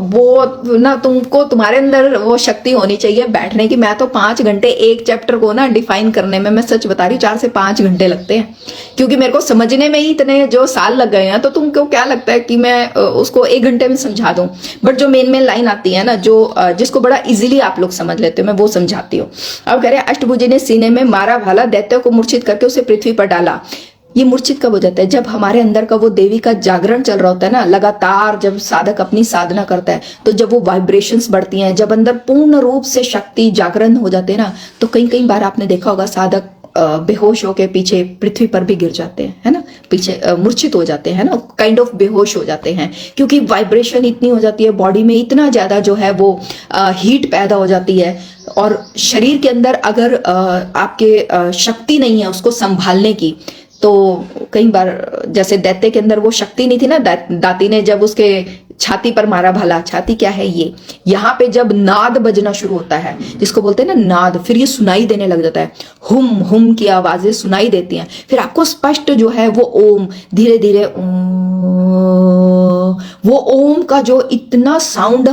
वो ना तुमको तुम्हारे अंदर वो शक्ति होनी चाहिए बैठने की। मैं तो 5 घंटे एक चैप्टर को ना डिफाइन करने में, मैं सच बता रही हूँ, 4 से 5 घंटे लगते हैं, क्योंकि मेरे को समझने में ही इतने जो साल लग गए हैं। तो तुमको क्या लगता है कि मैं उसको 1 घंटे में समझा दूं? बट जो मेन लाइन आती है ना, जो जिसको बड़ा इजीली आप लोग समझ लेते हो, मैं वो समझाती हूँ। अब कह रहे हैं, अष्टभुजी ने सीने में मारा भाला, दैत्यों को मूर्छित करके उसे पृथ्वी पर डाला। ये मूर्छित कब हो जाता है? जब हमारे अंदर का वो देवी का जागरण चल रहा होता है ना, लगातार जब साधक अपनी साधना करता है, तो जब वो वाइब्रेशंस बढ़ती हैं, जब अंदर पूर्ण रूप से शक्ति जागरण हो जाते हैं ना, तो कई बार आपने देखा होगा साधक बेहोश होके पीछे पृथ्वी पर भी गिर जाते हैं, है ना, पीछे मूर्छित हो जाते हैं ना, काइंड ऑफ बेहोश हो जाते हैं, क्योंकि वाइब्रेशन इतनी हो जाती है बॉडी में, इतना ज्यादा जो है वो हीट पैदा हो जाती है। और शरीर के अंदर अगर आपके शक्ति नहीं है उसको संभालने की, तो कई बार जैसे दैत्य के अंदर वो शक्ति नहीं थी ना, दाती ने जब उसके छाती पर मारा भाला, छाती क्या है ये, यहाँ पे जब नाद बजना शुरू होता है, जिसको बोलते हैं ना नाद, फिर ये सुनाई देने लग जाता है, हुम हुम की आवाजें सुनाई देती हैं, फिर आपको स्पष्ट जो है वो ओम, धीरे धीरे वो ओम का जो इतना साउंड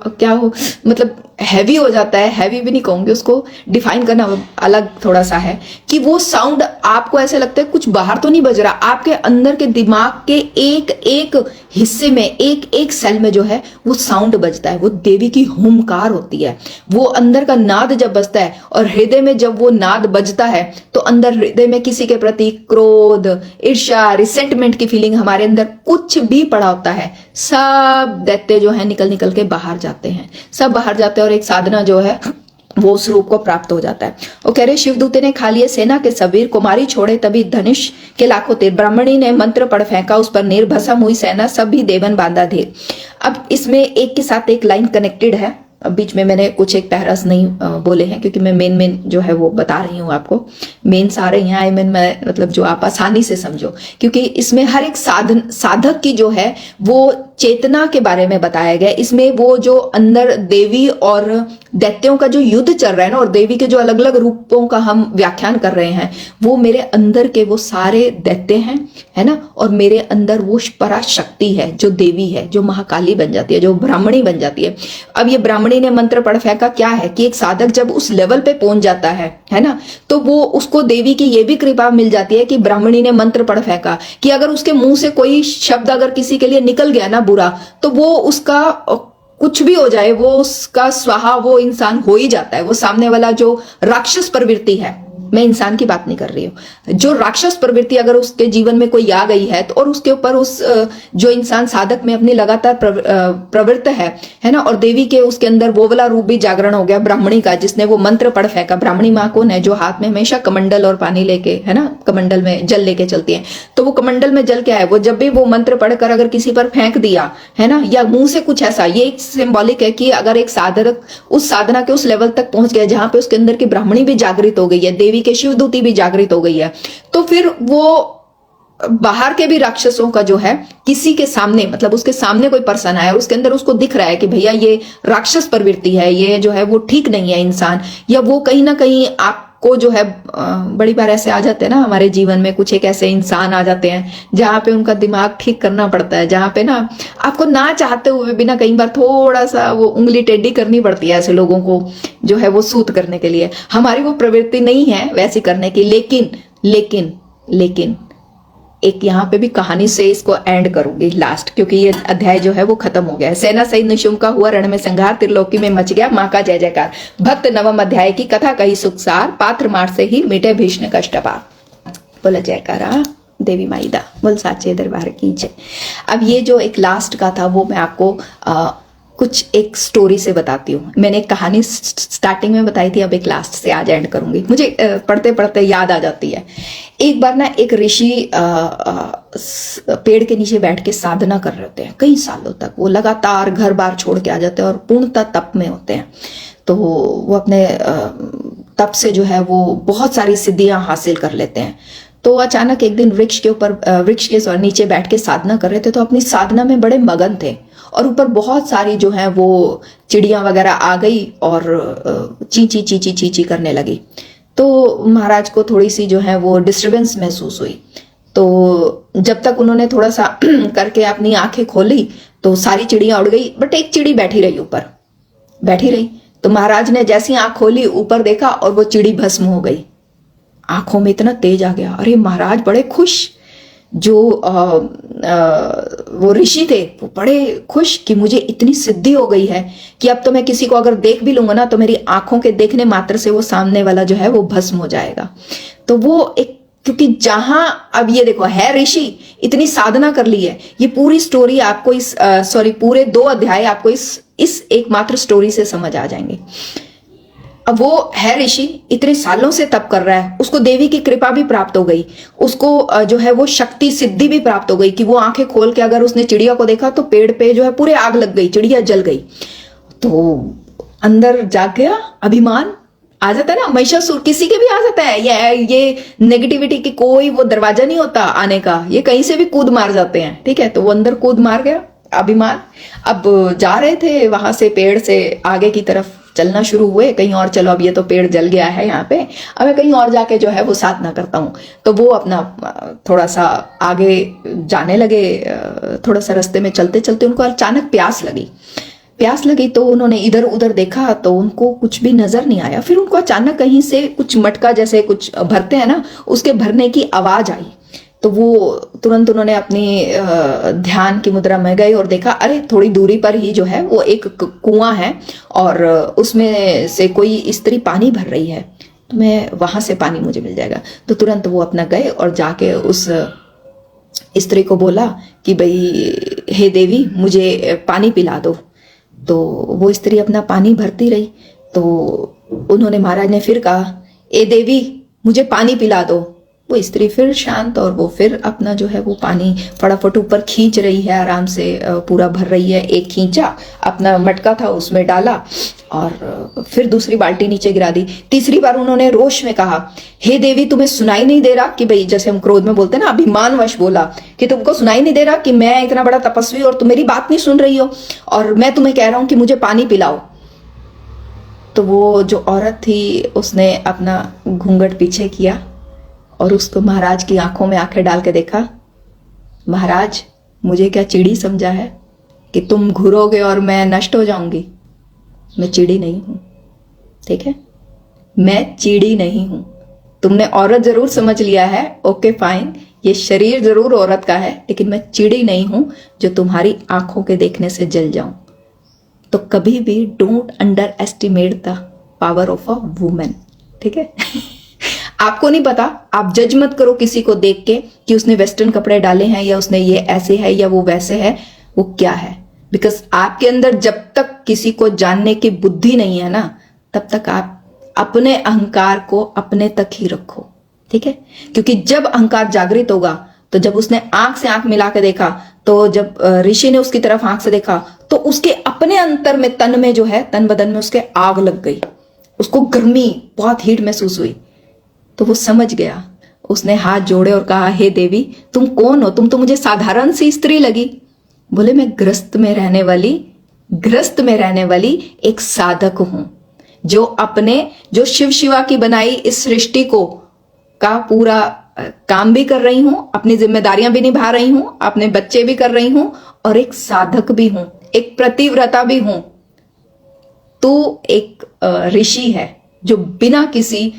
क्या हो, मतलब हैवी हो जाता है, हैवी भी नहीं कहूंगी, उसको डिफाइन करना अलग थोड़ा सा है, कि वो साउंड आपको ऐसे लगता है कुछ बाहर तो नहीं बज रहा, आपके अंदर के दिमाग के एक एक हिस्से में, एक एक सेल में जो है वो साउंड बजता है, वो देवी की हुमकार होती है। वो अंदर का नाद जब बजता है और हृदय में जब वो नाद बजता है, तो अंदर हृदय में किसी के प्रति क्रोध, ईर्ष्या, रिसेंटमेंट की फीलिंग, हमारे अंदर कुछ भी पड़ा होता है, सब दैत्य जो है निकल निकल के बाहर जाते हैं, सब बाहर जाते हैं, और एक साधना जो है वो उस रूप को प्राप्त हो जाता है। वो कह रहे, शिवदूते ने खा लिए सेना के सबीर, कुमारी छोड़े तभी धनुष के लाखों तीर, ब्राह्मणी ने मंत्र पढ़ फेंका उस पर नीर, भस्म हुई सेना सब भी देवन बांधा धीर। अब इसमें एक के साथ एक लाइन कनेक्टेड है, अब बीच में मैंने कुछ एक पैरास नहीं बोले हैं, क्योंकि मैं मेन जो है वो बता रही हूँ आपको, मेन सारे यहाँ आई मीन मैं मतलब जो आप आसानी से समझो, क्योंकि इसमें हर एक साधक की जो है वो चेतना के बारे में बताया गया। इसमें वो जो अंदर देवी और दैत्यों का जो युद्ध चल रहा है ना, और देवी के जो अलग अलग रूपों का हम व्याख्यान कर रहे हैं, वो मेरे अंदर के वो सारे दैत्य हैं, है ना, और मेरे अंदर वो पराशक्ति है जो देवी है, जो महाकाली बन जाती है, जो ब्राह्मणी बन जाती है। अब ये ब्राह्मणी ने मंत्र पढ़ फेंका, क्या है कि एक साधक जब उस लेवल पे पहुंच जाता है ना, तो वो उसको देवी की ये भी कृपा मिल जाती है कि ब्राह्मणी ने मंत्र पढ़ फेंका, कि अगर उसके मुंह से कोई शब्द अगर किसी के लिए निकल गया ना बुरा, तो वो उसका कुछ भी हो जाए, वो उसका स्वाहा वो इंसान हो ही जाता है, वो सामने वाला जो राक्षस प्रवृत्ति है मैं इंसान की बात नहीं कर रही हूँ। जो राक्षस प्रवृत्ति अगर उसके जीवन में कोई आ गई है तो और उसके ऊपर उस जो इंसान साधक में अपनी लगातार प्रवृत्त है ना, और देवी के उसके अंदर वो वाला रूप भी जागरण हो गया ब्राह्मणी का, जिसने वो मंत्र पढ़ फेंका। ब्राह्मणी माँ कौन है? जो हाथ में हमेशा कमंडल और पानी लेके, है ना, कमंडल में जल लेके चलती है। तो वो कमंडल में जल क्या है? वो जब भी वो मंत्र पढ़कर अगर किसी पर फेंक दिया, है ना, या मुंह से कुछ ऐसा, ये एक सिंबॉलिक है कि अगर एक साधक उस साधना के उस लेवल तक पहुंच गया जहां पे उसके अंदर की ब्राह्मणी भी जागृत हो गई है, देवी के शिवदूती भी जागृत हो गई है, तो फिर वो बाहर के भी राक्षसों का जो है किसी के सामने, मतलब उसके सामने कोई पर्सन आया और उसके अंदर उसको दिख रहा है कि भैया ये राक्षस प्रवृत्ति है, ये जो है वो ठीक नहीं है इंसान, या वो कहीं ना कहीं आपको जो है बड़ी बार ऐसे आ जाते हैं ना हमारे जीवन में, कुछ एक ऐसे इंसान आ जाते हैं जहां पे उनका दिमाग ठीक करना पड़ता है, जहां पे ना आपको ना चाहते हुए भी ना कई बार थोड़ा सा वो उंगली टेढ़ी करनी पड़ती है ऐसे लोगों को जो है वो सूत करने के लिए। हमारी वो प्रवृत्ति नहीं है वैसी करने की, लेकिन एक यहाँ पे भी कहानी से इसको एंड करूंगी लास्ट, क्योंकि ये अध्याय जो है वो खत्म हो गया है। सेना सहित निशुंभ का हुआ रण में संघार, त्रिलोकी में मच गया माँ का जय जयकार। भक्त नवम अध्याय की कथा कही सुखसार, पात्र मार से ही मिटे भीष्ण कष्टपार। बोला जयकारा देवी माईदा, बोल साचे दरबार की जय। अब ये जो एक लास्ट का था वो मैं आपको कुछ एक स्टोरी से बताती हूँ। मैंने एक कहानी स्टार्टिंग में बताई थी, अब एक लास्ट से आज एंड करूंगी, मुझे पढ़ते पढ़ते याद आ जाती है। एक बार ना एक ऋषि पेड़ के नीचे बैठ के साधना कर रहे होते हैं कई सालों तक। वो लगातार घर बार छोड़ के आ जाते हैं और पूर्णतः तप में होते हैं। तो वो अपने तप से जो है वो बहुत सारी सिद्धियां हासिल कर लेते हैं। तो अचानक एक दिन वृक्ष के नीचे बैठ के साधना कर रहे थे, तो अपनी साधना में बड़े मगन थे और ऊपर बहुत सारी जो है वो चिड़ियां वगैरह आ गई और चींची चींची चींची करने लगी। तो महाराज को थोड़ी सी जो है वो डिस्टरबेंस महसूस हुई। तो जब तक उन्होंने थोड़ा सा करके अपनी आंखें खोली तो सारी चिड़ियां उड़ गई, बट एक चिड़ी बैठी रही, ऊपर बैठी रही। तो महाराज ने जैसी आंख खोली, ऊपर देखा और वो चिड़ी भस्म हो गई। आंखों में इतना तेज आ गया, अरे महाराज बड़े खुश। जो वो ऋषि थे वो बड़े खुश कि मुझे इतनी सिद्धि हो गई है कि अब तो मैं किसी को अगर देख भी लूंगा ना तो मेरी आंखों के देखने मात्र से वो सामने वाला जो है वो भस्म हो जाएगा। तो वो एक, क्योंकि जहां अब ये देखो है ऋषि, इतनी साधना कर ली है। ये पूरी स्टोरी आपको पूरे 2 अध्याय आपको इस एकमात्र स्टोरी से समझ आ जाएंगे। अब वो है ऋषि, इतने सालों से तप कर रहा है, उसको देवी की कृपा भी प्राप्त हो गई, उसको जो है वो शक्ति सिद्धि भी प्राप्त हो गई कि वो आंखें खोल के अगर उसने चिड़िया को देखा तो पेड़ पे जो है पूरे आग लग गई, चिड़िया जल गई। तो अंदर जाग गया अभिमान, आ जाता है ना, महिषासुर किसी के भी आ जाता है। ये नेगेटिविटी की कोई वो दरवाजा नहीं होता आने का, ये कहीं से भी कूद मार जाते हैं, ठीक है। तो वो अंदर कूद मार गया अभिमान। अब जा रहे थे वहां से पेड़ से आगे की तरफ चलना शुरू हुए, कहीं और चलो, अब ये तो पेड़ जल गया है यहाँ पे, अब मैं कहीं और जाके जो है वो साधना करता हूँ। तो वो अपना थोड़ा सा आगे जाने लगे। थोड़ा सा रास्ते में चलते चलते उनको अचानक प्यास लगी। तो उन्होंने इधर उधर देखा तो उनको कुछ भी नजर नहीं आया। फिर उनको अचानक कहीं से कुछ मटका जैसे कुछ भरते हैं ना, उसके भरने की आवाज आई। तो वो तुरंत उन्होंने अपनी ध्यान की मुद्रा में गए और देखा, अरे थोड़ी दूरी पर ही जो है वो एक कुआं है और उसमें से कोई स्त्री पानी भर रही है, तो मैं वहां से पानी मुझे मिल जाएगा। तो तुरंत वो अपना गए और जाके उस स्त्री को बोला कि भाई हे देवी मुझे पानी पिला दो। तो वो स्त्री अपना पानी भरती रही। तो उन्होंने, महाराज ने फिर कहा, ए देवी मुझे पानी पिला दो। वो स्त्री फिर शांत और वो फिर अपना जो है वो पानी फटाफट ऊपर खींच रही है, आराम से पूरा भर रही है। एक खींचा, अपना मटका था उसमें डाला और फिर दूसरी बाल्टी नीचे गिरा दी। तीसरी बार उन्होंने रोष में कहा, हे देवी तुम्हें सुनाई नहीं दे रहा कि भाई, जैसे हम क्रोध में बोलते हैं ना, अभिमानवश बोला कि तुमको सुनाई नहीं दे रहा कि मैं इतना बड़ा तपस्वी और तुम मेरी बात नहीं सुन रही हो और मैं तुम्हें कह रहा हूं कि मुझे पानी पिलाओ। तो वो जो औरत थी उसने अपना घूंघट पीछे किया और उसको महाराज की आंखों में आंखें डाल के देखा। महाराज मुझे क्या चिड़ी समझा है कि तुम घुरोगे और मैं नष्ट हो जाऊंगी? मैं चिड़ी नहीं हूं, ठीक है, मैं चिड़ी नहीं हूं। तुमने औरत जरूर समझ लिया है, ओके फाइन, ये शरीर जरूर औरत का है, लेकिन मैं चिड़ी नहीं हूं जो तुम्हारी आंखों के देखने से जल जाऊं। तो कभी भी don't under estimate the power of a women, ठीक है। आपको नहीं पता, आप जज मत करो किसी को देख के कि उसने वेस्टर्न कपड़े डाले हैं या उसने ये ऐसे है या वो वैसे है, वो क्या है। बिकॉज आपके अंदर जब तक किसी को जानने की बुद्धि नहीं है ना, तब तक आप अपने अहंकार को अपने तक ही रखो, ठीक है। क्योंकि जब अहंकार जागृत होगा, तो जब उसने आंख से आंख मिला के देखा, तो जब ऋषि ने उसकी तरफ आंख से देखा, तो उसके अपने अंतर में, तन में जो है, तन बदन में उसके आग लग गई, उसको गर्मी, बहुत हीट महसूस हुई। तो वो समझ गया, उसने हाथ जोड़े और कहा, हे देवी, तुम कौन हो? तुम तो मुझे साधारण सी स्त्री लगी। बोले, मैं ग्रस्त में रहने वाली एक साधक हूं, जो शिव शिवा की बनाई इस सृष्टि को का पूरा काम भी कर रही हूं, अपनी जिम्मेदारियां भी निभा रही हूं, अपने बच्चे भी कर रही हूं, और एक साधक भी हूं, एक प्रतिव्रता भी हूं। तू एक ऋषि है जो बिना किसी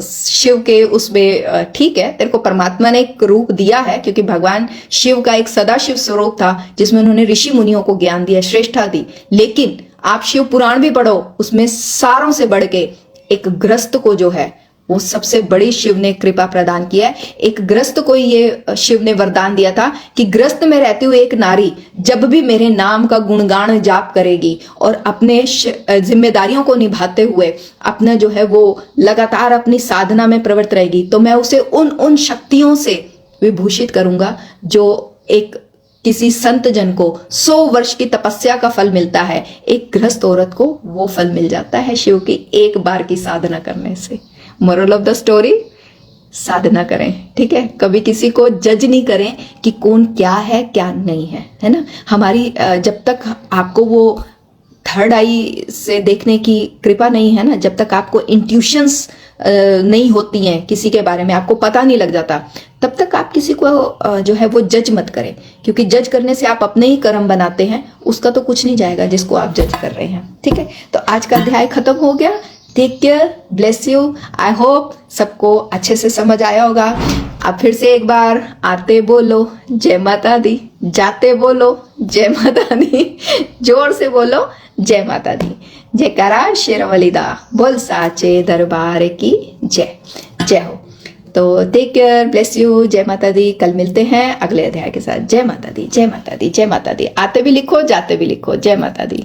शिव के उसमें, ठीक है, तेरे को परमात्मा ने एक रूप दिया है, क्योंकि भगवान शिव का एक सदाशिव स्वरूप था जिसमें उन्होंने ऋषि मुनियों को ज्ञान दिया, श्रेष्ठा दी। लेकिन आप शिव पुराण भी पढ़ो, उसमें सारों से बढ़ के एक ग्रस्त को जो है, वो सबसे बड़ी शिव ने कृपा प्रदान किया है। एक ग्रस्त को ये शिव ने वरदान दिया था कि ग्रस्त में रहती हुई एक नारी जब भी मेरे नाम का गुणगान जाप करेगी और अपने जिम्मेदारियों को निभाते हुए अपना जो है वो लगातार अपनी साधना में प्रवृत्त रहेगी, तो मैं उसे उन शक्तियों से विभूषित करूंगा जो एक किसी संत जन को 100 वर्ष की तपस्या का फल मिलता है, एक गृहस्थ औरत को वो फल मिल जाता है शिव की एक बार की साधना करने से। मोरल ऑफ द स्टोरी, साधना करें, ठीक है। कभी किसी को जज नहीं करें कि कौन क्या है क्या नहीं है ना। हमारी जब तक आपको वो थर्ड आई से देखने की कृपा नहीं है ना, जब तक आपको इंट्यूशंस नहीं होती हैं किसी के बारे में, आपको पता नहीं लग जाता, तब तक आप किसी को जो है वो जज मत करें। क्योंकि जज करने से आप अपने ही कर्म बनाते हैं, उसका तो कुछ नहीं जाएगा जिसको आप जज कर रहे हैं, ठीक है। तो आज का अध्याय खत्म हो गया। Take care, bless you. I hope सबको अच्छे से समझ आया होगा। अब फिर से एक बार आते बोलो जय माता दी, जाते बोलो जय माता दी, जोर से बोलो जय माता दी। जयकारा शेरवाली दा, बोल साचे दरबार की जय। जय हो। तो टेक केयर, ब्लेस यू, जय माता दी। कल मिलते हैं अगले अध्याय के साथ। जय माता दी, जय माता दी, जय माता दी। आते भी लिखो, जाते भी लिखो। जय माता दी।